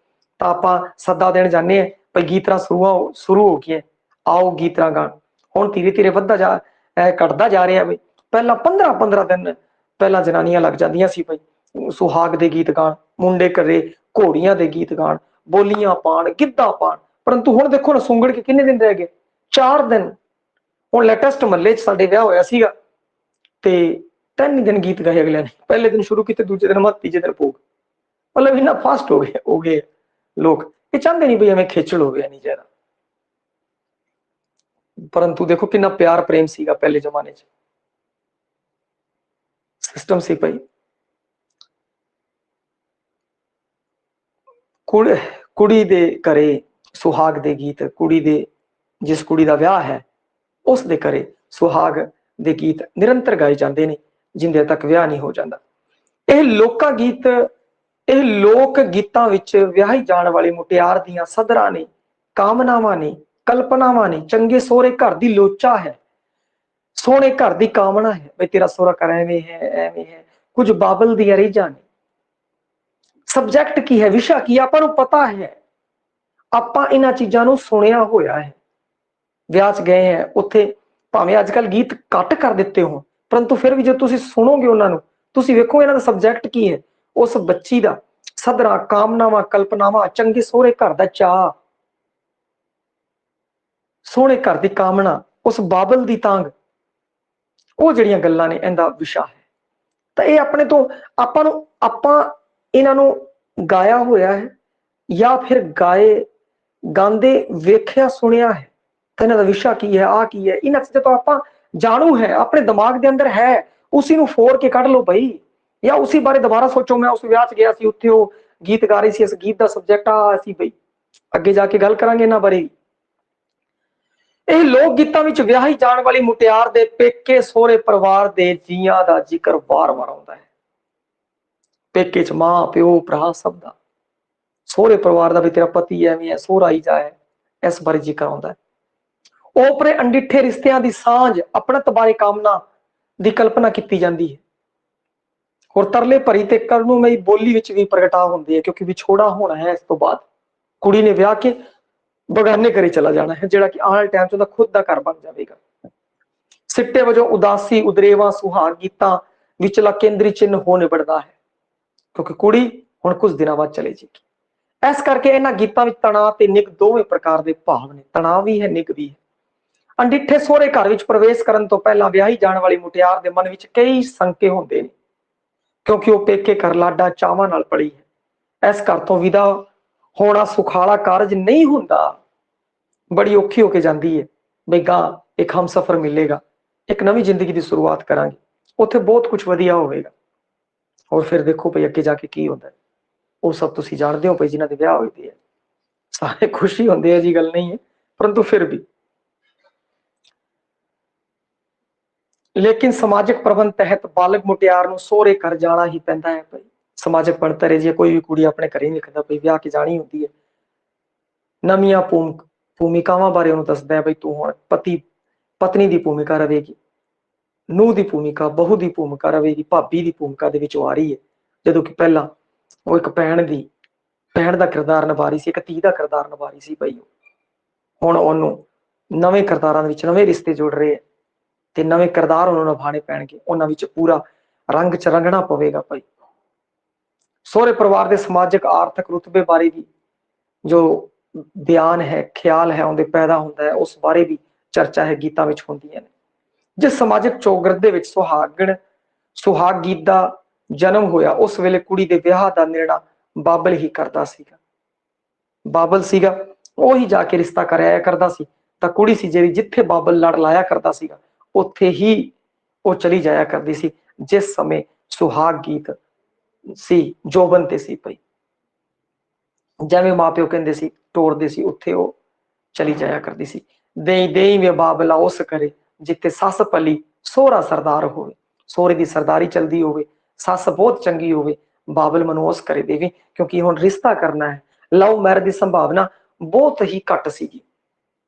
ਤਾਂ ਆਪਾਂ ਸੱਦਾ ਦੇਣ ਜਾਂਦੇ ਹਾਂ ਭਈ ਗੀਤਰਾ ਸ਼ੁਰੂ ਹੋ ਗਈਆਂ, ਆਓ ਗੀਤਰਾ ਗਾਣ। ਹੁਣ ਧੀਰੇ ਧੀਰੇ ਵੱਧਦਾ ਘਟਦਾ ਜਾ ਰਿਹਾ ਬਈ। ਪਹਿਲਾਂ 15 ਦਿਨ ਪਹਿਲਾਂ ਜਨਾਨੀਆਂ ਲੱਗ ਜਾਂਦੀਆਂ ਸੀ ਬਈ ਸੁਹਾਗ ਦੇ ਗੀਤ ਗਾਣ, ਮੁੰਡੇ ਘਰੇ ਘੋੜੀਆਂ ਦੇ ਗੀਤ ਗਾਣ, ਬੋਲੀਆਂ ਪਾਣ, ਗਿੱਧਾ ਪਾਣ। ਪਰੰਤੂ ਹੁਣ ਦੇਖੋ ਨਾ ਸੁੰਗੜ ਕੇ ਕਿੰਨੇ ਦਿਨ ਰਹਿ ਗਏ, 4 ਦਿਨ। ਹੁਣ ਲੇਟੈਸਟ ਮਹੱਲੇ 'ਚ ਸਾਡੇ ਵਿਆਹ ਹੋਇਆ ਸੀਗਾ ਤੇ 3 ਦਿਨ ਗੀਤ ਗਾਏ ਅਗਲਿਆਂ ਨੇ। ਪਹਿਲੇ ਦਿਨ ਸ਼ੁਰੂ ਕੀਤੇ, ਦੂਜੇ ਦਿਨ ਮਤ, ਤੀਜੇ ਦਿਨ ਭੋਗ। ਮਤਲਬ ਇੰਨਾ ਫਾਸਟ ਹੋ ਗਏ ਲੋਕ। ਇਹ ਚਾਹੁੰਦੇ ਨਹੀਂ ਬਈ ਐਵੇਂ ਖੇਚਲ ਹੋਵੇ ਨਹੀਂ ਜ਼ਿਆਦਾ। ਪਰੰਤੂ ਦੇਖੋ ਕਿੰਨਾ ਪਿਆਰ ਪ੍ਰੇਮ ਸੀਗਾ ਪਹਿਲੇ ਜ਼ਮਾਨੇ 'ਚ, ਸਿਸਟਮ ਸੀ ਭਾਈ। ਕੁੜੀ ਦੇ ਘਰੇ ਸੁਹਾਗ ਦੇ ਗੀਤ, ਕੁੜੀ ਦੇ ਜਿਸ ਕੁੜੀ ਦਾ ਵਿਆਹ ਹੈ ਉਸ ਦੇ ਘਰੇ ਸੁਹਾਗ ਦੇ ਗੀਤ ਨਿਰੰਤਰ ਗਾਏ ਜਾਂਦੇ ਨੇ ਜਿੰਦੇ ਤੱਕ ਵਿਆਹ ਨਹੀਂ ਹੋ ਜਾਂਦਾ। ਇਹ ਲੋਕਾਂ ਗੀਤ, ਇਹ ਲੋਕ ਗੀਤਾਂ ਵਿੱਚ ਵਿਆਹੀ ਜਾਣ ਵਾਲੀ ਮੁਟਿਆਰ ਦੀਆਂ ਸਦਰਾਂ ਨੇ, ਕਾਮਨਾਵਾਂ ਨੇ, ਕਲਪਨਾਵਾਂ ਨੇ। ਚੰਗੇ ਸੋਹਰੇ ਘਰ ਦੀ ਲੋਚਾ ਹੈ, ਸੋਹਣੇ ਘਰ ਦੀ ਕਾਮਨਾ ਹੈ ਬਈ ਤੇਰਾ ਸੋਹਰਾ ਘਰ ਐਵੇਂ ਹੈ, ਐਵੇਂ ਹੈ। ਕੁਝ ਬਾਬਲ ਦੀਆਂ ਰੀਝਾਂ ਨੇ। ਸਬਜੈਕਟ ਕੀ ਹੈ, ਵਿਸ਼ਾ ਕੀ, ਆਪਾਂ ਨੂੰ ਪਤਾ ਹੈ। ਆਪਾਂ ਇਹਨਾਂ ਚੀਜ਼ਾਂ ਨੂੰ ਸੁਣਿਆ ਹੋਇਆ ਹੈ। ਵਿਆਹ 'ਚ ਗਏ ਹੈ, ਉੱਥੇ ਭਾਵੇਂ ਅੱਜ ਕੱਲ ਗੀਤ ਕੱਟ ਕਰ ਦਿੱਤੇ ਹੋ, ਪਰੰਤੂ ਫਿਰ ਵੀ ਜੇ ਤੁਸੀਂ ਸੁਣੋਗੇ ਉਹਨਾਂ ਨੂੰ, ਤੁਸੀਂ ਵੇਖੋ ਇਹਨਾਂ ਦਾ ਸਬਜੈਕਟ ਕੀ ਹੈ। ਉਸ ਬੱਚੀ ਦਾ ਸਦਰਾਂ, ਕਾਮਨਾਵਾਂ, ਕਲਪਨਾਵਾਂ, ਚੰਗੇ ਸੋਹਰੇ ਘਰ ਦਾ ਚਾਅ, ਸੋਹਣੇ ਘਰ ਦੀ ਕਾਮਨਾ, ਉਸ ਬਾਬਲ ਦੀ ਤਾਂਗ, ਉਹ ਜਿਹੜੀਆਂ ਗੱਲਾਂ ਨੇ ਇਹਦਾ ਵਿਸ਼ਾ ਹੈ। ਤਾਂ ਇਹ ਆਪਣੇ ਤੋਂ ਆਪਾਂ ਇਹਨਾਂ ਨੂੰ ਗਾਇਆ ਹੋਇਆ ਹੈ ਜਾਂ ਫਿਰ ਗਾਉਂਦੇ ਵੇਖਿਆ ਸੁਣਿਆ ਹੈ। ਤਾਂ ਇਹਨਾਂ ਦਾ ਵਿਸ਼ਾ ਕੀ ਹੈ, ਆ ਕੀ ਹੈ, ਇਹਨਾਂ ਚੀਜ਼ਾਂ ਤੋਂ ਆਪਾਂ ਜਾਣੂ ਹੈ, ਆਪਣੇ ਦਿਮਾਗ ਦੇ ਅੰਦਰ ਹੈ, ਉਸੇ ਨੂੰ ਫੋੜ ਕੇ ਕੱਢ ਲਓ ਬਈ। ਜਾਂ ਉਸੇ ਬਾਰੇ ਦੁਬਾਰਾ ਸੋਚੋ, ਮੈਂ ਉਸ ਵਿਆਹ 'ਚ ਗਿਆ ਸੀ, ਉੱਥੇ ਉਹ ਗੀਤ ਗਾ ਰਹੀ ਸੀ, ਇਸ ਗੀਤ ਦਾ ਸਬਜੈਕਟ ਆ ਸੀ ਬਈ। ਅੱਗੇ ਜਾ ਕੇ ਗੱਲ ਕਰਾਂਗੇ ਇਹਨਾਂ ਬਾਰੇ। ਇਹ ਲੋਕ ਗੀਤਾਂ ਵਿੱਚ ਵਿਆਹੀ ਜਾਣ ਵਾਲੀ ਮੁਟਿਆਰ ਦੇ ਪੇਕੇ ਸਹੁਰੇ ਪਰਿਵਾਰ ਦੇ ਜੀਆਂ ਦਾ ਜ਼ਿਕਰ ਵਾਰ-ਵਾਰ ਆਉਂਦਾ ਹੈ। ਪੇਕੇ 'ਚ ਮਾਂ, ਪਿਓ, ਭਰਾ ਸਭ ਦਾ, ਸਹੁਰੇ ਪਰਿਵਾਰ ਦਾ ਵੀ ਤੇਰਾ ਪਤੀ ਐਵੇਂ ਹੈ, ਸਹੁਰਾ ਹੀ ਜਾ ਹੈ, ਇਸ ਬਾਰੇ ਜ਼ਿਕਰ ਆਉਂਦਾ ਹੈ। ਓਪਰੇ ਅੰਡਿੱਠੇ ਰਿਸ਼ਤਿਆਂ ਦੀ ਸਾਂਝ, ਆਪਣਤ ਬਾਰੇ ਕਾਮਨਾ ਦੀ ਕਲਪਨਾ ਕੀਤੀ ਜਾਂਦੀ ਹੈ। ਹੋਰ ਤਰਲੇ ਭਰੀ ਤੇ ਕਰਨੂਮਈ ਬੋਲੀ ਵਿੱਚ ਵੀ ਪ੍ਰਗਟਾ ਹੁੰਦੀ ਹੈ, ਕਿਉਂਕਿ ਵਿਛੋੜਾ ਹੋਣਾ ਹੈ। ਇਸ ਤੋਂ ਬਾਅਦ ਕੁੜੀ ਨੇ ਵਿਆਹ ਕੇ ਬਗਾਨੇ ਘਰੇ ਚਲਾ ਜਾਣਾ ਹੈ, ਜਿਹੜਾ ਕਿ ਆਉਣ ਵਾਲੇ ਟਾਈਮ 'ਚ ਉਹਦਾ ਖੁਦ ਦਾ ਘਰ ਬਣ ਜਾਵੇਗਾ। ਸਿੱਟੇ ਵਜੋਂ ਉਦਾਸੀ, ਉਦਰੇਵਾਂ, ਸੁਹਾਗ ਗੀਤਾਂ ਵਿਚਲਾ ਕੇਂਦਰੀ ਚਿੰਨ੍ਹ ਹੋ ਨਿਬੜਦਾ ਹੈ, ਕਿਉਂਕਿ ਕੁੜੀ ਹੁਣ ਕੁਝ ਦਿਨਾਂ ਬਾਅਦ ਚਲੇ ਜਾਏਗੀ। ਇਸ ਕਰਕੇ ਇਹਨਾਂ ਗੀਤਾਂ ਵਿੱਚ ਤਣਾਅ ਤੇ ਨਿੱਘ ਦੋਵੇਂ ਪ੍ਰਕਾਰ ਦੇ ਭਾਵ ਨੇ, ਤਣਾਅ ਵੀ ਹੈ, ਨਿੱਘ ਵੀ ਹੈ। ਅੰਡਿੱਠੇ ਸਹੁਰੇ ਘਰ ਵਿੱਚ ਪ੍ਰਵੇਸ਼ ਕਰਨ ਤੋਂ ਪਹਿਲਾਂ ਵਿਆਹੀ ਜਾਣ ਵਾਲੀ ਮੁਟਿਆਰ ਦੇ ਮਨ ਵਿੱਚ ਕਈ ਸ਼ੰਕੇ ਹੁੰਦੇ ਨੇ, ਕਿਉਂਕਿ ਉਹ ਪੇਕੇ ਘਰ ਲਾਡਾ ਚਾਵਾਂ ਨਾਲ ਪਲੀ ਹੈ। ਇਸ ਘਰ ਤੋਂ ਵਿਦਾ ਹੋਣਾ ਸੁਖਾਲਾ ਕਾਰਜ ਨਹੀਂ ਹੁੰਦਾ, ਬੜੀ ਔਖੀ ਹੋ ਕੇ ਜਾਂਦੀ ਹੈ ਬਈ ਗਾਂ ਇੱਕ ਹਮਸਫਰ ਮਿਲੇਗਾ, ਇੱਕ ਨਵੀਂ ਜ਼ਿੰਦਗੀ ਦੀ ਸ਼ੁਰੂਆਤ ਕਰਾਂਗੇ, ਉੱਥੇ ਬਹੁਤ ਕੁਝ ਵਧੀਆ ਹੋਵੇਗਾ। ਔਰ ਫਿਰ ਦੇਖੋ ਭਈ ਅੱਗੇ ਜਾ ਕੇ ਕੀ ਹੁੰਦਾ, ਉਹ ਸਭ ਤੁਸੀਂ ਜਾਣਦੇ ਹੋ ਭਈ, ਜਿਨ੍ਹਾਂ ਦੇ ਵਿਆਹ ਹੋਏ ਹੈ ਸਾਰੇ ਖੁਸ਼ੀ ਹੁੰਦੇ ਆ ਜੀ, ਗੱਲ ਨਹੀਂ ਹੈ, ਪਰੰਤੂ ਫਿਰ ਵੀ ਲੇਕਿਨ ਸਮਾਜਿਕ ਪ੍ਰਬੰਧ ਤਹਿਤ ਬਾਲਗ ਮੁਟਿਆਰ ਨੂੰ ਸਹੁਰੇ ਘਰ ਜਾਣਾ ਹੀ ਪੈਂਦਾ ਹੈ ਭਈ। ਸਮਾਜਿਕ ਬਣਤਰ ਹੈ, ਜੇ ਕੋਈ ਵੀ ਕੁੜੀ ਆਪਣੇ ਘਰੇ ਨਹੀਂ ਰੱਖਦਾ ਭਈ, ਵਿਆਹ ਕੇ ਜਾਣੀ ਹੁੰਦੀ ਹੈ। ਨਵੀਆਂ ਭੂਮਿਕਾਵਾਂ ਬਾਰੇ ਉਹਨੂੰ ਦੱਸਦਾ ਹੈ ਬਈ ਤੂੰ ਹੁਣ ਪਤਨੀ ਦੀ ਭੂਮਿਕਾ ਰਹੇਗੀ, ਨੂੰਹ ਦੀ ਭੂਮਿਕਾ, ਬਹੂ ਦੀ ਭੂਮਿਕਾ ਰਹੇਗੀ, ਭਾਬੀ ਦੀ ਭੂਮਿਕਾ ਦੇ ਵਿੱਚ ਉਹ ਆ ਰਹੀ ਹੈ। ਜਦੋਂ ਕਿ ਪਹਿਲਾਂ ਉਹ ਇੱਕ ਭੈਣ ਦਾ ਕਿਰਦਾਰ ਨਿਭਾ ਰਹੀ ਸੀ, ਇੱਕ ਧੀ ਦਾ ਕਿਰਦਾਰ ਨਿਭਾ ਰਹੀ ਸੀ ਭਾਈ। ਹੁਣ ਉਹਨੂੰ ਨਵੇਂ ਕਿਰਦਾਰਾਂ ਦੇ ਵਿੱਚ ਨਵੇਂ ਰਿਸ਼ਤੇ ਜੁੜ ਰਹੇ ਹੈ ਤੇ ਨਵੇਂ ਕਿਰਦਾਰ ਉਹਨੂੰ ਨਿਭਾਣੇ ਪੈਣਗੇ, ਉਹਨਾਂ ਵਿੱਚ ਪੂਰਾ ਰੰਗ ਚ ਰੰਗਣਾ ਪਵੇਗਾ ਭਾਈ। ਸਹੁਰੇ ਪਰਿਵਾਰ ਦੇ ਸਮਾਜਿਕ ਆਰਥਿਕ ਰੁਤਬੇ ਬਾਰੇ ਵੀ ਜੋ ਬਿਆਨ ਹੈ, ਖਿਆਲ ਹੈ, ਉਹਦੇ ਪੈਦਾ ਹੁੰਦਾ ਹੈ, ਉਸ ਬਾਰੇ ਵੀ ਚਰਚਾ ਹੈ, ਗੀਤਾਂ ਵਿੱਚ ਹੁੰਦੀਆਂ ਨੇ। ਜਿਸ ਸਮਾਜਿਕ ਚੌਗਿਰਦੇ ਦੇ ਵਿੱਚ ਸੁਹਾਗ ਗੀਤ ਦਾ ਜਨਮ ਹੋਇਆ, ਉਸ ਵੇਲੇ ਕੁੜੀ ਦੇ ਵਿਆਹ ਦਾ ਨਿਰਣਾ ਬਾਬਲ ਹੀ ਕਰਦਾ ਸੀਗਾ। ਬਾਬਲ ਸੀਗਾ, ਉਹੀ ਜਾ ਕੇ ਰਿਸ਼ਤਾ ਕਰਾਇਆ ਕਰਦਾ ਸੀ। ਤਾਂ ਕੁੜੀ ਸੀ ਜਿਹੜੀ, ਜਿੱਥੇ ਬਾਬਲ ਲੜ ਲਾਇਆ ਕਰਦਾ ਸੀਗਾ, ਉੱਥੇ ਹੀ ਉਹ ਚਲੀ ਜਾਇਆ ਕਰਦੀ ਸੀ। ਜਿਸ ਸਮੇਂ ਸੁਹਾਗ ਗੀਤ ਸੀ, ਜੋਬਨ ਤੇ ਸੀ ਪਈ, ਜਿਵੇਂ ਮਾਂ ਪਿਓ ਕਹਿੰਦੇ ਸੀ, ਤੋਰਦੇ ਸੀ, ਉੱਥੇ ਉਹ ਚਲੀ ਜਾਇਆ ਕਰਦੀ ਸੀ। ਦੇਈ ਵੇ ਬਾਬਲਾ ਉਸ ਕਰੇ, ਜਿੱਥੇ ਸੱਸ ਪਲੀ ਸੋਹਰਾ ਸਰਦਾਰ ਹੋਵੇ। ਸੋਹਰੇ ਦੀ ਸਰਦਾਰੀ ਚਲਦੀ ਹੋਵੇ, ਸੱਸ ਬਹੁਤ ਚੰਗੀ ਹੋਵੇ, ਬਾਬਲ ਮੈਨੂੰ ਉਸ ਕਰੇ ਦੇਵੇ, ਕਿਉਂਕਿ ਹੁਣ ਰਿਸ਼ਤਾ ਕਰਨਾ ਹੈ। ਲਵ ਮੈਰਿਜ ਦੀ ਸੰਭਾਵਨਾ ਬਹੁਤ ਹੀ ਘੱਟ ਸੀਗੀ,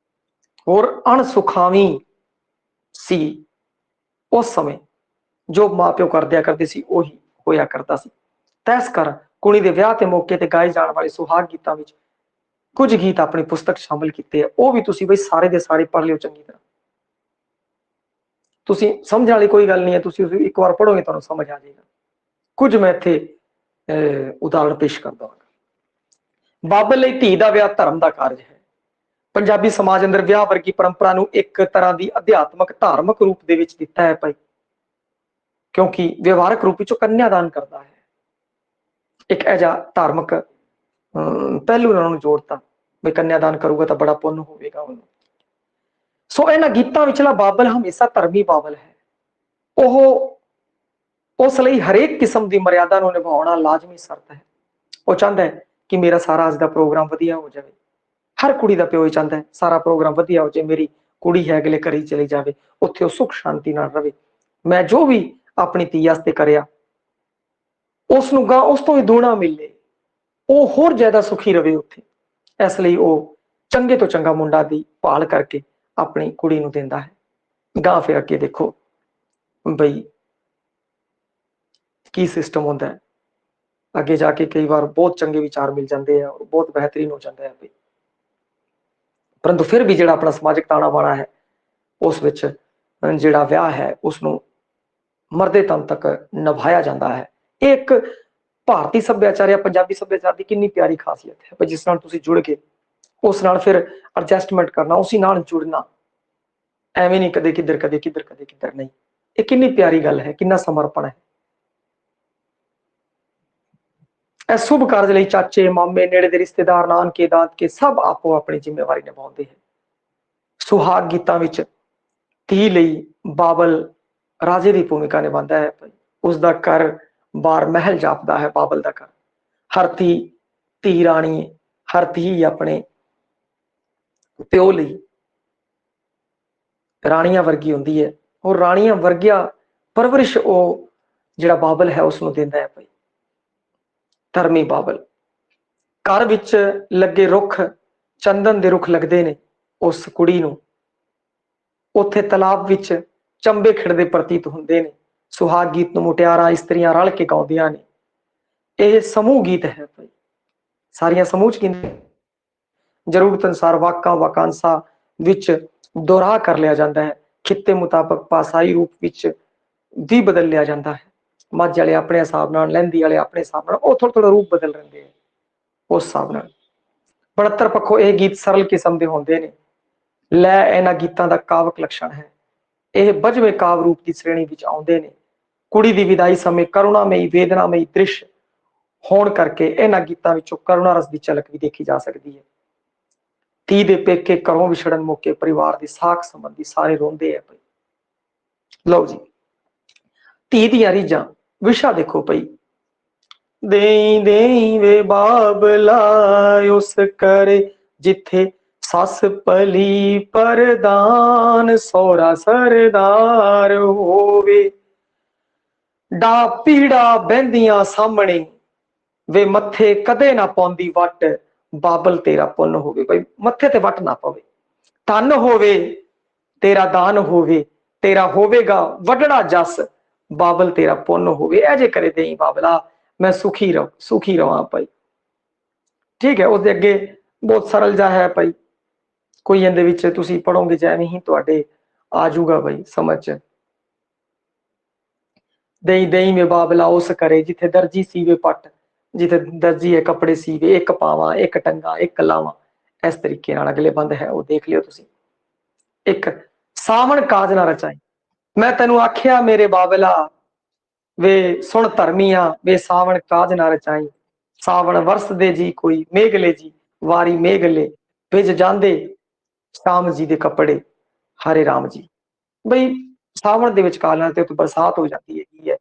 ਹੋਰ ਅਣਸੁਖਾਵੀ ਸੀ ਉਸ ਸਮੇਂ। ਜੋ ਮਾਂ ਪਿਓ ਕਰਦਿਆ ਕਰਦੇ ਸੀ ਉਹੀ ਹੋਇਆ ਕਰਦਾ ਸੀ। ਤਾਂ ਇਸ ਕਾਰਨ ਕੁੜੀ ਦੇ ਵਿਆਹ ਦੇ ਮੌਕੇ ਤੇ ਗਾਏ ਜਾਣ ਵਾਲੇ ਸੁਹਾਗ ਗੀਤਾਂ ਵਿੱਚ ਕੁਝ ਗੀਤ ਆਪਣੀ ਪੁਸਤਕ ਸ਼ਾਮਿਲ ਕੀਤੇ ਆ, ਉਹ ਵੀ ਤੁਸੀਂ ਬਈ ਸਾਰੇ ਦੇ ਸਾਰੇ ਪੜ੍ਹ ਲਿਓ ਚੰਗੀ ਤਰ੍ਹਾਂ। ਤੁਸੀਂ ਸਮਝਣ ਵਾਲੀ ਕੋਈ ਗੱਲ ਨਹੀਂ ਹੈ, ਤੁਸੀਂ ਇੱਕ ਵਾਰ ਪੜ੍ਹੋਗੇ ਤੁਹਾਨੂੰ ਸਮਝ ਆ ਜਾਏਗਾ। ਕੁਝ ਮੈਂ ਇੱਥੇ ਉਦਾਹਰਣ ਪੇਸ਼ ਕਰਦਾ ਹਾਂ। ਬਾਬਲ ਲਈ ਧੀ ਦਾ ਵਿਆਹ ਧਰਮ ਦਾ ਕਾਰਜ ਹੈ। ਪੰਜਾਬੀ ਸਮਾਜ ਅੰਦਰ ਵਿਆਹ ਵਰਗੀ ਪਰੰਪਰਾ ਨੂੰ ਇੱਕ ਤਰ੍ਹਾਂ ਦੀ ਅਧਿਆਤਮਕ ਧਾਰਮਿਕ ਰੂਪ ਦੇ ਵਿੱਚ ਦਿੱਤਾ ਹੈ ਭਾਈ, ਕਿਉਂਕਿ ਵਿਵਹਾਰਕ ਰੂਪ ਵਿੱਚ ਕੰਨਿਆਦਾਨ ਕਰਦਾ ਹੈ। ਇੱਕ ਅਜਿਹਾ ਧਾਰਮਿਕ ਪਹਿਲੂ ਨਾਲ ਉਹਨੂੰ ਜੋੜਤਾ ਵੀ ਕੰਨਿਆਦਾਨ ਕਰੂਗਾ ਤਾਂ ਬੜਾ ਪੁੰਨ ਹੋਵੇਗਾ ਉਹਨੂੰ। ਸੋ ਇਹਨਾਂ ਗੀਤਾਂ ਵਿਚਲਾ ਬਾਬਲ ਹਮੇਸ਼ਾ ਧਰਮੀ ਬਾਬਲ ਹੈ। ਉਹ ਉਸ ਲਈ ਹਰੇਕ ਕਿਸਮ ਦੀ ਮਰਿਆਦਾ ਨੂੰ ਨਿਭਾਉਣਾ ਲਾਜ਼ਮੀ ਸ਼ਰਤ ਹੈ। ਉਹ ਚਾਹੁੰਦਾ ਹੈ ਕਿ ਮੇਰਾ ਸਾਰਾ ਅੱਜ ਦਾ ਪ੍ਰੋਗਰਾਮ ਵਧੀਆ ਹੋ ਜਾਵੇ। ਹਰ ਕੁੜੀ ਦਾ ਪਿਓ ਹੀ ਚਾਹੁੰਦਾ ਹੈ ਸਾਰਾ ਪ੍ਰੋਗਰਾਮ ਵਧੀਆ ਹੋ ਜਾਏ, ਮੇਰੀ ਕੁੜੀ ਹੈ ਅਗਲੇ ਘਰੇ ਚਲੀ ਜਾਵੇ, ਉੱਥੇ ਉਹ ਸੁੱਖ ਸ਼ਾਂਤੀ ਨਾਲ ਰਵੇ। ਮੈਂ ਜੋ ਵੀ ਆਪਣੀ ਧੀ ਵਾਸਤੇ ਕਰਿਆ ਉਸ ਨੂੰ ਗਾਂ ਉਸ ਤੋਂ ਵੀ ਦੁਣਾ ਮਿਲੇ, ਉਹ ਹੋਰ ਜ਼ਿਆਦਾ ਸੁਖੀ ਰਵੇ ਉੱਥੇ। ਇਸ ਲਈ ਉਹ ਚੰਗੇ ਤੋਂ ਚੰਗਾ ਮੁੰਡਾ ਦੀ ਭਾਲ ਕਰਕੇ ਆਪਣੀ ਕੁੜੀ ਨੂੰ ਦਿੰਦਾ ਹੈ। ਗਾਂ ਫਿਰ ਅੱਗੇ ਦੇਖੋ ਬਈ ਕੀ ਸਿਸਟਮ ਹੁੰਦਾ ਹੈ। ਅੱਗੇ ਜਾ ਕੇ ਕਈ ਵਾਰ ਬਹੁਤ ਚੰਗੇ ਵਿਚਾਰ ਮਿਲ ਜਾਂਦੇ ਆ, ਬਹੁਤ ਬਿਹਤਰੀਨ ਹੋ ਜਾਂਦਾ ਹੈ। ਪਰੰਤੂ ਫਿਰ ਵੀ ਜਿਹੜਾ ਆਪਣਾ ਸਮਾਜਿਕ ਤਾਣਾ ਬਾਣਾ ਹੈ ਉਸ ਵਿੱਚ ਜਿਹੜਾ ਵਿਆਹ ਹੈ ਉਸਨੂੰ ਮਰਦੇ ਦਮ ਤੱਕ ਨਿਭਾਇਆ ਜਾਂਦਾ ਹੈ। ਇਹ ਇੱਕ ਭਾਰਤੀ ਸੱਭਿਆਚਾਰ ਜਾਂ ਪੰਜਾਬੀ ਸੱਭਿਆਚਾਰ ਦੀ ਕਿੰਨੀ ਪਿਆਰੀ ਖਾਸੀਅਤ ਹੈ, ਜਿਸ ਨਾਲ ਤੁਸੀਂ ਜੁੜ ਕੇ ਉਸ ਨਾਲ ਫਿਰ ਐਡਜਸਟਮੈਂਟ ਕਰਨਾ, ਉਸੇ ਨਾਲ ਜੁੜਨਾ, ਐਵੇਂ ਨਹੀਂ ਕਦੇ ਕਿੱਧਰ ਕਦੇ ਕਿੱਧਰ ਕਦੇ ਕਿੱਧਰ ਨਹੀਂ। ਇਹ ਕਿੰਨੀ ਪਿਆਰੀ ਗੱਲ ਹੈ, ਕਿੰਨਾ ਸਮਰਪਣ ਹੈ। ਇਹ ਸ਼ੁਭ ਕਾਰਜ ਲਈ ਚਾਚੇ ਮਾਮੇ ਨੇੜੇ ਦੇ ਰਿਸ਼ਤੇਦਾਰ ਨਾਨਕੇ ਦਾਦਕੇ ਸਭ ਆਪੋ ਆਪਣੀ ਜ਼ਿੰਮੇਵਾਰੀ ਨਿਭਾਉਂਦੇ ਹਨ। ਸੁਹਾਗ ਗੀਤਾਂ ਵਿੱਚ ਧੀ ਲਈ ਬਾਬਲ ਰਾਜੇ ਦੀ ਭੂਮਿਕਾ ਨਿਭਾਉਂਦਾ ਹੈ। ਉਸਦਾ ਘਰ ਬਾਰ ਮਹਿਲ ਜਾਪਦਾ ਹੈ, ਬਾਬਲ ਦਾ ਘਰ। ਹਰ ਧੀ ਰਾਣੀ, ਹਰ ਧੀ ਆਪਣੇ ਪਿਓ ਲਈ ਰਾਣੀਆਂ ਵਰਗੀ ਹੁੰਦੀ ਹੈ, ਔਰ ਰਾਣੀਆਂ ਵਰਗਿਆ ਪਰਵਰਿਸ਼ ਉਹ ਜਿਹੜਾ ਬਾਬਲ ਹੈ ਉਸਨੂੰ ਦਿੰਦਾ ਹੈ ਭਾਈ, ਧਰਮੀ ਬਾਬਲ। ਘਰ ਵਿੱਚ ਲੱਗੇ ਰੁੱਖ ਚੰਦਨ ਦੇ ਰੁੱਖ ਲੱਗਦੇ ਨੇ ਉਸ ਕੁੜੀ ਨੂੰ, ਉੱਥੇ ਤਲਾਬ ਵਿੱਚ ਚੰਬੇ ਖਿੜਦੇ ਪ੍ਰਤੀਤ ਹੁੰਦੇ ਨੇ। ਸੁਹਾਗ ਗੀਤ ਨੂੰ ਮੁਟਿਆਰਾਂ ਇਸਤਰੀਆਂ ਰਲ ਕੇ ਗਾਉਂਦੀਆਂ ਨੇ। ਇਹ ਸਮੂਹ ਗੀਤ ਹੈ ਭਾਈ, ਸਾਰੀਆਂ ਸਮੂਹ ਚ ਜ਼ਰੂਰਤ ਅਨੁਸਾਰ ਵਾਕਾਂ ਵਾਕਾਂਸ਼ਾਂ ਵਿੱਚ ਦੁਹਰਾ ਕਰ ਲਿਆ ਜਾਂਦਾ ਹੈ। ਖਿੱਤੇ ਮੁਤਾਬਕ ਭਾਸ਼ਾਈ ਰੂਪ ਵਿੱਚ ਵੀ ਬਦਲ ਲਿਆ ਜਾਂਦਾ ਹੈ। ਮੱਝ ਵਾਲੇ ਆਪਣੇ ਹਿਸਾਬ ਨਾਲ, ਲਹਿੰਦੀ ਵਾਲੇ ਆਪਣੇ ਹਿਸਾਬ ਨਾਲ, ਉਹ ਥੋੜਾ ਥੋੜਾ ਰੂਪ ਬਦਲ ਰਹਿੰਦੇ ਆ ਉਸ ਹਿਸਾਬ ਨਾਲ। 72 ਪੱਖੋਂ ਇਹ ਗੀਤ ਸਰਲ ਕਿਸਮ ਦੇ ਹੁੰਦੇ ਨੇ। ਲੈ ਇਹਨਾਂ ਗੀਤਾਂ ਦਾ ਕਾਵਕ ਲੱਛਣ ਹੈ। ਇਹ 52ਵੇਂ ਕਾਵ ਰੂਪ ਦੀ ਸ਼੍ਰੇਣੀ ਵਿੱਚ ਆਉਂਦੇ ਨੇ। ਕੁੜੀ ਦੀ ਵਿਦਾਈ ਸਮੇਂ ਕਰੁਣਾਮਈ ਵੇਦਨਾਮਈ ਦ੍ਰਿਸ਼ ਹੋਣ ਕਰਕੇ ਇਹਨਾਂ ਗੀਤਾਂ ਵਿੱਚੋਂ ਕਰੁਣਾ ਰਸ ਦੀ ਝਲਕ ਵੀ ਦੇਖੀ ਜਾ ਸਕਦੀ ਹੈ। ਧੀ ਦੇ ਪੇਕੇ ਘਰੋਂ ਵਿਛੜਨ ਮੌਕੇ ਪਰਿਵਾਰ ਦੇ ਸਾਖ ਸੰਬੰਧੀ ਸਾਰੇ ਰੋਂਦੇ ਆ। ਲਓ ਜੀ, ਧੀ ਦੀਆਂ ਰੀਝਾਂ ਵਿਸ਼ਾ ਦੇਖੋ ਪਈ। ਦੇਈ ਦੇਈ ਵੇ ਬਾਬਲਾ ਉਸ ਕਰੇ ਜਿੱਥੇ ਸੱਸ ਭਲੀ ਪ੍ਰਦਾਨ ਸੋਹਰਾ ਸਰਦਾਰ ਹੋਵੇ। ਡਾ ਪੀੜਾ ਬਹਿੰਦੀਆਂ ਸਾਹਮਣੇ ਵੇ ਮੱਥੇ ਕਦੇ ਨਾ ਪਾਉਂਦੀ ਵੱਟ ਬਾਬਲ ਤੇਰਾ ਪੁੰਨ ਹੋਵੇ। ਭਾਈ ਮੱਥੇ ਤੇ ਵੱਟ ਨਾ ਪਵੇ। ਧਨ ਹੋਵੇ ਤੇਰਾ ਦਾਨ ਹੋਵੇ, ਤੇਰਾ ਹੋਵੇਗਾ ਵੱਡੜਾ ਜਸ ਬਾਬਲ ਤੇਰਾ ਪੁੰਨ ਹੋਵੇ। ਇਹ ਜੇ ਕਰੇ ਦੇਈ ਬਾਬਲਾ ਮੈਂ ਸੁਖੀ ਰਵਾਂ ਭਾਈ। ਠੀਕ ਹੈ, ਉਹਦੇ ਅੱਗੇ ਬਹੁਤ ਸਰਲ ਜਿਹਾ ਹੈ ਭਾਈ, ਕੋਈ ਇਹਦੇ ਵਿੱਚ ਤੁਸੀਂ ਪੜੋਗੇ ਜਿਵੇਂ ਹੀ ਤੁਹਾਡੇ ਆ ਜਾਊਗਾ ਭਾਈ ਸਮਝ ਚ। ਦੇਈ ਦੇਈ ਵੇ ਬਾਬਲਾ ਉਸ ਕਰੇ ਜਿੱਥੇ ਦਰਜੀ ਸੀਵੇ ਪੱਟ, ਜਿੱਥੇ ਦਰਜੀ ਹੈ ਕੱਪੜੇ ਸੀਵੇ, ਇੱਕ ਪਾਵਾਂ ਇੱਕ ਟੰਗਾ ਇੱਕ ਲਾਵਾਂ। ਇਸ ਤਰੀਕੇ ਨਾਲ ਅਗਲੇ ਬੰਦ ਹੈ ਉਹ ਦੇਖ ਲਿਓ ਤੁਸੀਂ। ਇੱਕ ਸਾਵਣ ਕਾਜ ਨਾ ਰਚਾਈ, ਮੈਂ ਤੈਨੂੰ ਆਖਿਆ ਮੇਰੇ ਬਾਬਲਾ ਵੇ ਸੁਣ ਧਰਮੀਆਂ ਵੇ ਸਾਵਣ ਕਾਜ ਨਾ ਰਚਾਈ। ਸਾਵਣ ਵਰਸਦੇ ਜੀ ਕੋਈ ਮੇਘਲੇ ਜੀ ਵਾਰੀ ਮੇਘਲੇ ਭਿੱਜ ਜਾਂਦੇ ਸ਼ਾਮ ਜੀ ਦੇ ਕੱਪੜੇ ਹਰੇ ਰਾਮ ਜੀ। ਬਈ ਸਾਵਣ ਦੇ ਵਿਚਕਾਰ ਤੇ ਬਰਸਾਤ ਹੋ ਜਾਂਦੀ ਹੈ,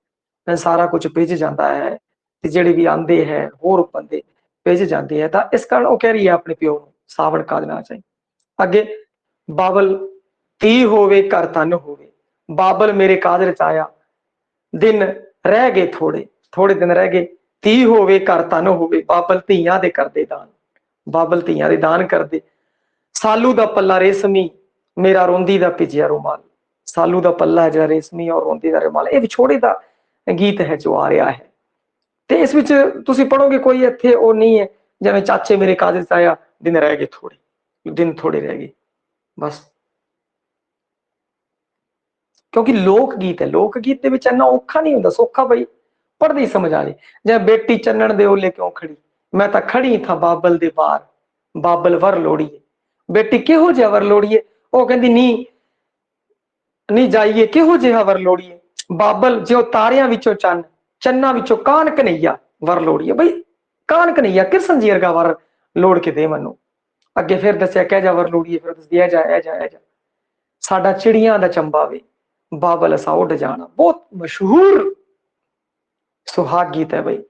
ਸਾਰਾ ਕੁਝ ਭਿੱਜ ਜਾਂਦਾ ਹੈ ਤੇ ਜਿਹੜੇ ਵੀ ਆਂਦੇ ਹੈ ਹੋਰ ਬੰਦੇ ਭਿੱਜ ਜਾਂਦੇ ਹੈ। ਤਾਂ ਇਸ ਕਾਰਨ ਉਹ ਕਹਿ ਰਹੀ ਹੈ ਆਪਣੇ ਪਿਓ ਨੂੰ ਸਾਵਣ ਕਾਜ ਨਾ ਚਾਹੀ। ਅੱਗੇ ਬਾਬਲ ਧੀ ਹੋਵੇ ਘਰ ਧਨ ਹੋਵੇ, ਬਾਬਲ ਮੇਰੇ ਕਾਜ ਰਚਾਇਆ ਦਿਨ ਰਹਿ ਗਏ ਥੋੜੇ, ਥੋੜੇ ਦਿਨ ਰਹਿ ਗਏ। ਧੀ ਹੋਵੇ ਘਰ ਧਨ ਹੋਵੇ, ਬਾਬਲ ਧੀਆਂ ਦੇ ਕਰਦੇ ਦਾਨ, ਬਾਬਲ ਧੀਆਂ ਦੇ ਦਾਨ ਕਰਦੇ। ਸਾਲੂ ਦਾ ਪੱਲਾ ਰੇਸ਼ਮੀ ਮੇਰਾ ਰੋਂਦੀ ਦਾ ਭਿੱਜਿਆ ਰੁਮਾਲ। ਸਾਲੂ ਦਾ ਪੱਲਾ ਜਿਹੜਾ ਰੇਸ਼ਮੀ ਔਰ ਰੋਂਦੀ ਦਾ ਰੁਮਾਲ, ਇਹ ਵਿਛੋੜੇ ਦਾ ਗੀਤ ਹੈ ਜੋ ਆ ਰਿਹਾ ਹੈ। ਤੇ ਇਸ ਵਿੱਚ ਤੁਸੀਂ ਪੜੋਗੇ ਕੋਈ ਇੱਥੇ ਉਹ ਨਹੀਂ ਹੈ ਜਿਵੇਂ ਚਾਚੇ ਮੇਰੇ ਕਾਜ ਰਚਾਇਆ ਦਿਨ ਰਹਿ ਗਏ ਥੋੜੇ, ਦਿਨ ਥੋੜੇ ਰਹਿ ਗਏ ਬਸ। ਕਿਉਂਕਿ ਲੋਕ ਗੀਤ ਹੈ, ਲੋਕ ਗੀਤ ਦੇ ਵਿੱਚ ਇੰਨਾ ਔਖਾ ਨਹੀਂ ਹੁੰਦਾ, ਸੌਖਾ ਬਈ ਪੜ੍ਹਦੇ ਹੀ ਸਮਝ ਆ ਜੇ। ਜਿਵੇਂ ਬੇਟੀ ਚੰਨਣ ਦੇ ਓਲੇ ਕਿਉਂ ਖੜੀ, ਮੈਂ ਤਾਂ ਖੜੀ ਥਾਂ ਬਾਬਲ ਦੇ ਬਾਹਰ ਬਾਬਲ ਵਰ ਲੋੜੀਏ। ਬੇਟੀ ਕਿਹੋ ਜਿਹਾ ਵਰ ਲੋੜੀਏ, ਉਹ ਕਹਿੰਦੀ ਨੀ ਜਾਈਏ ਕਿਹੋ ਜਿਹਾ ਵਰ ਲੋੜੀਏ। ਬਾਬਲ ਜਿਉ ਤਾਰਿਆਂ ਵਿੱਚੋਂ ਚੰਨ, ਚੰਨਾਂ ਵਿੱਚੋਂ ਕਾਨ ਕਨਈਆ ਵਰ ਲੋੜੀਏ। ਬਈ ਕਾਨ ਕਨਈਆ ਕਿਰਸ਼ਨ ਜੀ ਵਰਗਾ ਵਰ ਲੋੜ ਕੇ ਦੇ ਮੈਨੂੰ। ਅੱਗੇ ਫਿਰ ਦੱਸਿਆ ਕਹਿ ਜਾ ਵਰ ਲੋੜੀਏ, ਫਿਰ ਦੱਸਦੀ ਐ ਜਾ ਸਾਡਾ ਚਿੜੀਆਂ ਦਾ ਚੰਬਾ ਵੇ ਬਾਬਲ ਅਸਾਂ ਉੱਡ ਜਾਣਾ। ਬਹੁਤ ਮਸ਼ਹੂਰ ਸੁਹਾਗ ਗੀਤ ਹੈ ਬਈ।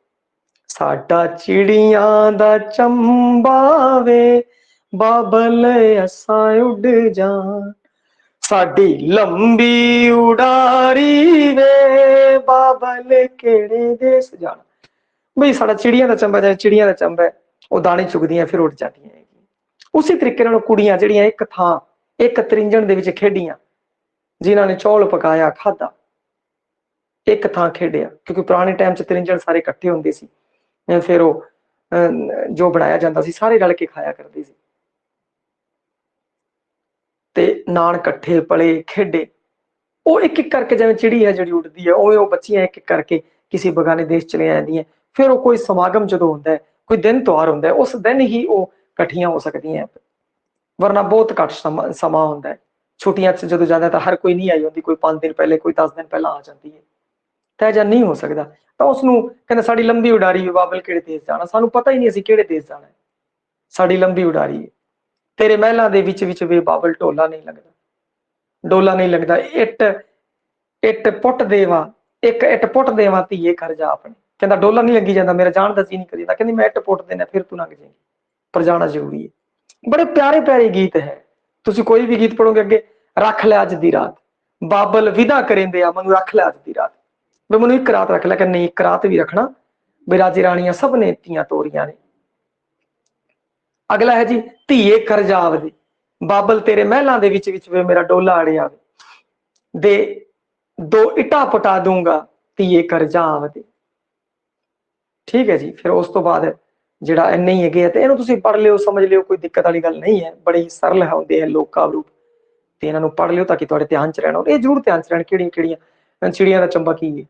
ਸਾਡਾ ਚਿੜੀਆਂ ਦਾ ਚੰਬਾ ਵੇ ਬਾਬਲ ਅਸਾਂ ਉੱਡ ਜਾਣ, ਸਾਡੀ ਲੰਬੀ ਉਡਾਰੀ ਵੇ ਬਾਬਲ ਕਿਹੜੇ ਦੇਸ ਜਾਣਾ। ਬਈ ਸਾਡਾ ਚਿੜੀਆਂ ਦਾ ਚੰਬਾ, ਜਿਵੇਂ ਚਿੜੀਆਂ ਦਾ ਚੰਬਾ ਹੈ ਉਹ ਦਾਣੇ ਚੁਗਦੀਆਂ ਫਿਰ ਉੱਡ ਜਾਂਦੀਆਂ ਹੈਗੀਆਂ। ਉਸੇ ਤਰੀਕੇ ਨਾਲ ਕੁੜੀਆਂ ਜਿਹੜੀਆਂ ਇੱਕ ਥਾਂ ਇੱਕ ਤ੍ਰਿੰਜਣ ਦੇ ਵਿੱਚ ਖੇਡੀਆਂ, ਜਿਨ੍ਹਾਂ ਨੇ ਚੌਲ ਪਕਾਇਆ ਖਾਧਾ, ਇੱਕ ਥਾਂ ਖੇਡਿਆ, ਕਿਉਂਕਿ ਪੁਰਾਣੇ ਟਾਈਮ 'ਚ ਤ੍ਰਿੰਜਣ ਸਾਰੇ ਇਕੱਠੇ ਹੁੰਦੇ ਸੀ, ਫਿਰ ਉਹ ਜੋ ਬਣਾਇਆ ਜਾਂਦਾ ਸੀ ਸਾਰੇ ਰਲ ਕੇ ਖਾਇਆ ਕਰਦੇ ਸੀ। ਤੇ ਨਾਨ ਇਕੱਠੇ ਪਲੇ ਖੇਡੇ, ਉਹ ਇੱਕ ਇੱਕ ਕਰਕੇ ਜਿਵੇਂ ਚਿੜੀ ਹੈ ਜਿਹੜੀ ਉੱਡਦੀ ਹੈ, ਉਵੇਂ ਉਹ ਬੱਚੀਆਂ ਇੱਕ ਇੱਕ ਕਰਕੇ ਕਿਸੇ ਬਗਾਨੇ ਦੇਸ਼ ਚਲੇ ਜਾਂਦੀਆਂ। ਫਿਰ ਉਹ ਕੋਈ ਸਮਾਗਮ ਜਦੋਂ ਹੁੰਦਾ ਹੈ, ਕੋਈ ਦਿਨ ਤਿਉਹਾਰ ਹੁੰਦਾ ਹੈ, ਉਸ ਦਿਨ ਹੀ ਉਹ ਇਕੱਠੀਆਂ ਹੋ ਸਕਦੀਆਂ, ਵਰਨਾ ਬਹੁਤ ਘੱਟ ਸਮਾਂ ਹੁੰਦਾ ਹੈ। ਛੁੱਟੀਆਂ 'ਚ ਜਦੋਂ ਜਾਂਦਾ ਤਾਂ ਹਰ ਕੋਈ ਨਹੀਂ ਆਈ ਹੁੰਦੀ, ਕੋਈ 5 ਦਿਨ ਪਹਿਲੇ, ਕੋਈ 10 ਦਿਨ ਪਹਿਲਾਂ ਆ ਜਾਂਦੀ ਹੈ। ਤਾਂ ਇਹ ਜਿਹਾ ਨਹੀਂ ਹੋ ਸਕਦਾ। ਤਾਂ ਉਸਨੂੰ ਕਹਿੰਦਾ ਸਾਡੀ ਲੰਬੀ ਉਡਾਰੀ ਹੈ ਬਾਬਲ, ਕਿਹੜੇ ਦੇਸ਼ ਜਾਣਾ, ਸਾਨੂੰ ਪਤਾ ਹੀ ਨਹੀਂ ਅਸੀਂ ਕਿਹੜੇ ਦੇਸ਼ ਜਾਣਾ, ਸਾਡੀ ਲੰਬੀ ਉਡਾਰੀ ਹੈ। ਤੇਰੇ ਮਹਿਲਾਂ ਦੇ ਵਿੱਚ ਵਿੱਚ ਵੇ ਬਾਬਲ ਢੋਲਾ ਨਹੀਂ ਲੱਗਦਾ, ਡੋਲਾ ਨਹੀਂ ਲੱਗਦਾ। ਇੱਟ ਇੱਟ ਪੁੱਟ ਦੇਵਾ, ਇੱਕ ਇੱਟ ਪੁੱਟ ਦੇਵਾ ਧੀਏ ਕਰ ਜਾ ਆਪਣੇ। ਕਹਿੰਦਾ ਡੋਲਾ ਨਹੀਂ ਲੱਗੀ ਜਾਂਦਾ, ਮੇਰਾ ਜਾਣ ਦਾ ਜੀ ਨਹੀਂ ਕਰੀਦਾ। ਕਹਿੰਦੀ ਮੈਂ ਇੱਟ ਪੁੱਟ ਦੇਣਾ, ਫਿਰ ਤੂੰ ਲੰਘ ਜਾਏਗੀ, ਪਰ ਜਾਣਾ ਜ਼ਰੂਰੀ ਹੈ। ਬੜੇ ਪਿਆਰੇ ਪਿਆਰੇ ਗੀਤ ਹੈ। ਤੁਸੀਂ ਕੋਈ ਵੀ ਗੀਤ ਪੜੋਗੇ ਅੱਗੇ, ਰੱਖ ਲੈ ਅੱਜ ਦੀ ਰਾਤ, ਬਾਬਲ ਵਿਦਾ ਕਰੇਂਦੇ ਆ ਮੈਨੂੰ, ਰੱਖ ਲੈ ਅੱਜ ਦੀ ਰਾਤ, ਵੀ ਮੈਨੂੰ ਇੱਕ ਰਾਤ ਰੱਖ ਲੈ। ਕਿ ਨਹੀਂ, ਇੱਕ ਰਾਤ ਵੀ ਰੱਖਣਾ, ਵੀ ਰਾਜੇ ਰਾਣੀਆਂ ਸਭ ਨੇ ਧੀਆਂ ਤੋਰੀਆਂ ਨੇ। ਅਗਲਾ ਹੈ ਜੀ ਧੀਏ ਕਰ ਜਾ ਆਪਦੀ, ਬਾਬਲ ਤੇਰੇ ਮਹਿਲਾਂ ਦੇ ਵਿੱਚ ਵਿੱਚ ਵੇ ਮੇਰਾ ਡੋਲਾ ਅੜਿਆ ਵੇ, ਦੇ ਦੋ ਇੱਟਾਂ ਪਟਾ ਦੂੰਗਾ ਧੀਏ ਕਰ ਜਾ ਆਪਦੀ। ਠੀਕ ਹੈ ਜੀ। ਫਿਰ ਉਸ ਤੋਂ ਬਾਅਦ ਜਿਹੜਾ ਇੰਨੇ ਹੀ ਹੈਗੇ ਆ, ਤੇ ਇਹਨੂੰ ਤੁਸੀਂ ਪੜ੍ਹ ਲਿਓ, ਸਮਝ ਲਿਓ, ਕੋਈ ਦਿੱਕਤ ਵਾਲੀ ਗੱਲ ਨਹੀਂ ਹੈ। ਬੜੇ ਹੀ ਸਰਲ ਹੁੰਦੇ ਆ ਲੋਕ ਕਾਵਿ ਰੂਪ, ਤੇ ਇਹਨਾਂ ਨੂੰ ਪੜ੍ਹ ਲਿਓ ਤਾਂ ਕਿ ਤੁਹਾਡੇ ਧਿਆਨ 'ਚ ਰਹਿਣ। ਇਹ ਜ਼ਰੂਰ ਧਿਆਨ 'ਚ ਰਹਿਣ ਕਿਹੜੀਆਂ ਕਿਹੜੀਆਂ ਚਿੜੀਆਂ ਦਾ ਚੰਬਾ ਕੀ ਹੈ,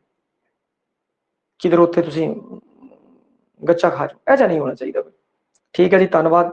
ਕਿਧਰ ਉੱਥੇ ਤੁਸੀਂ ਗੱਚਾ ਖਾ ਜਾਓ, ਇਹ ਜਿਹਾ ਨਹੀਂ ਹੋਣਾ ਚਾਹੀਦਾ। ਠੀਕ ਹੈ ਜੀ, ਧੰਨਵਾਦ।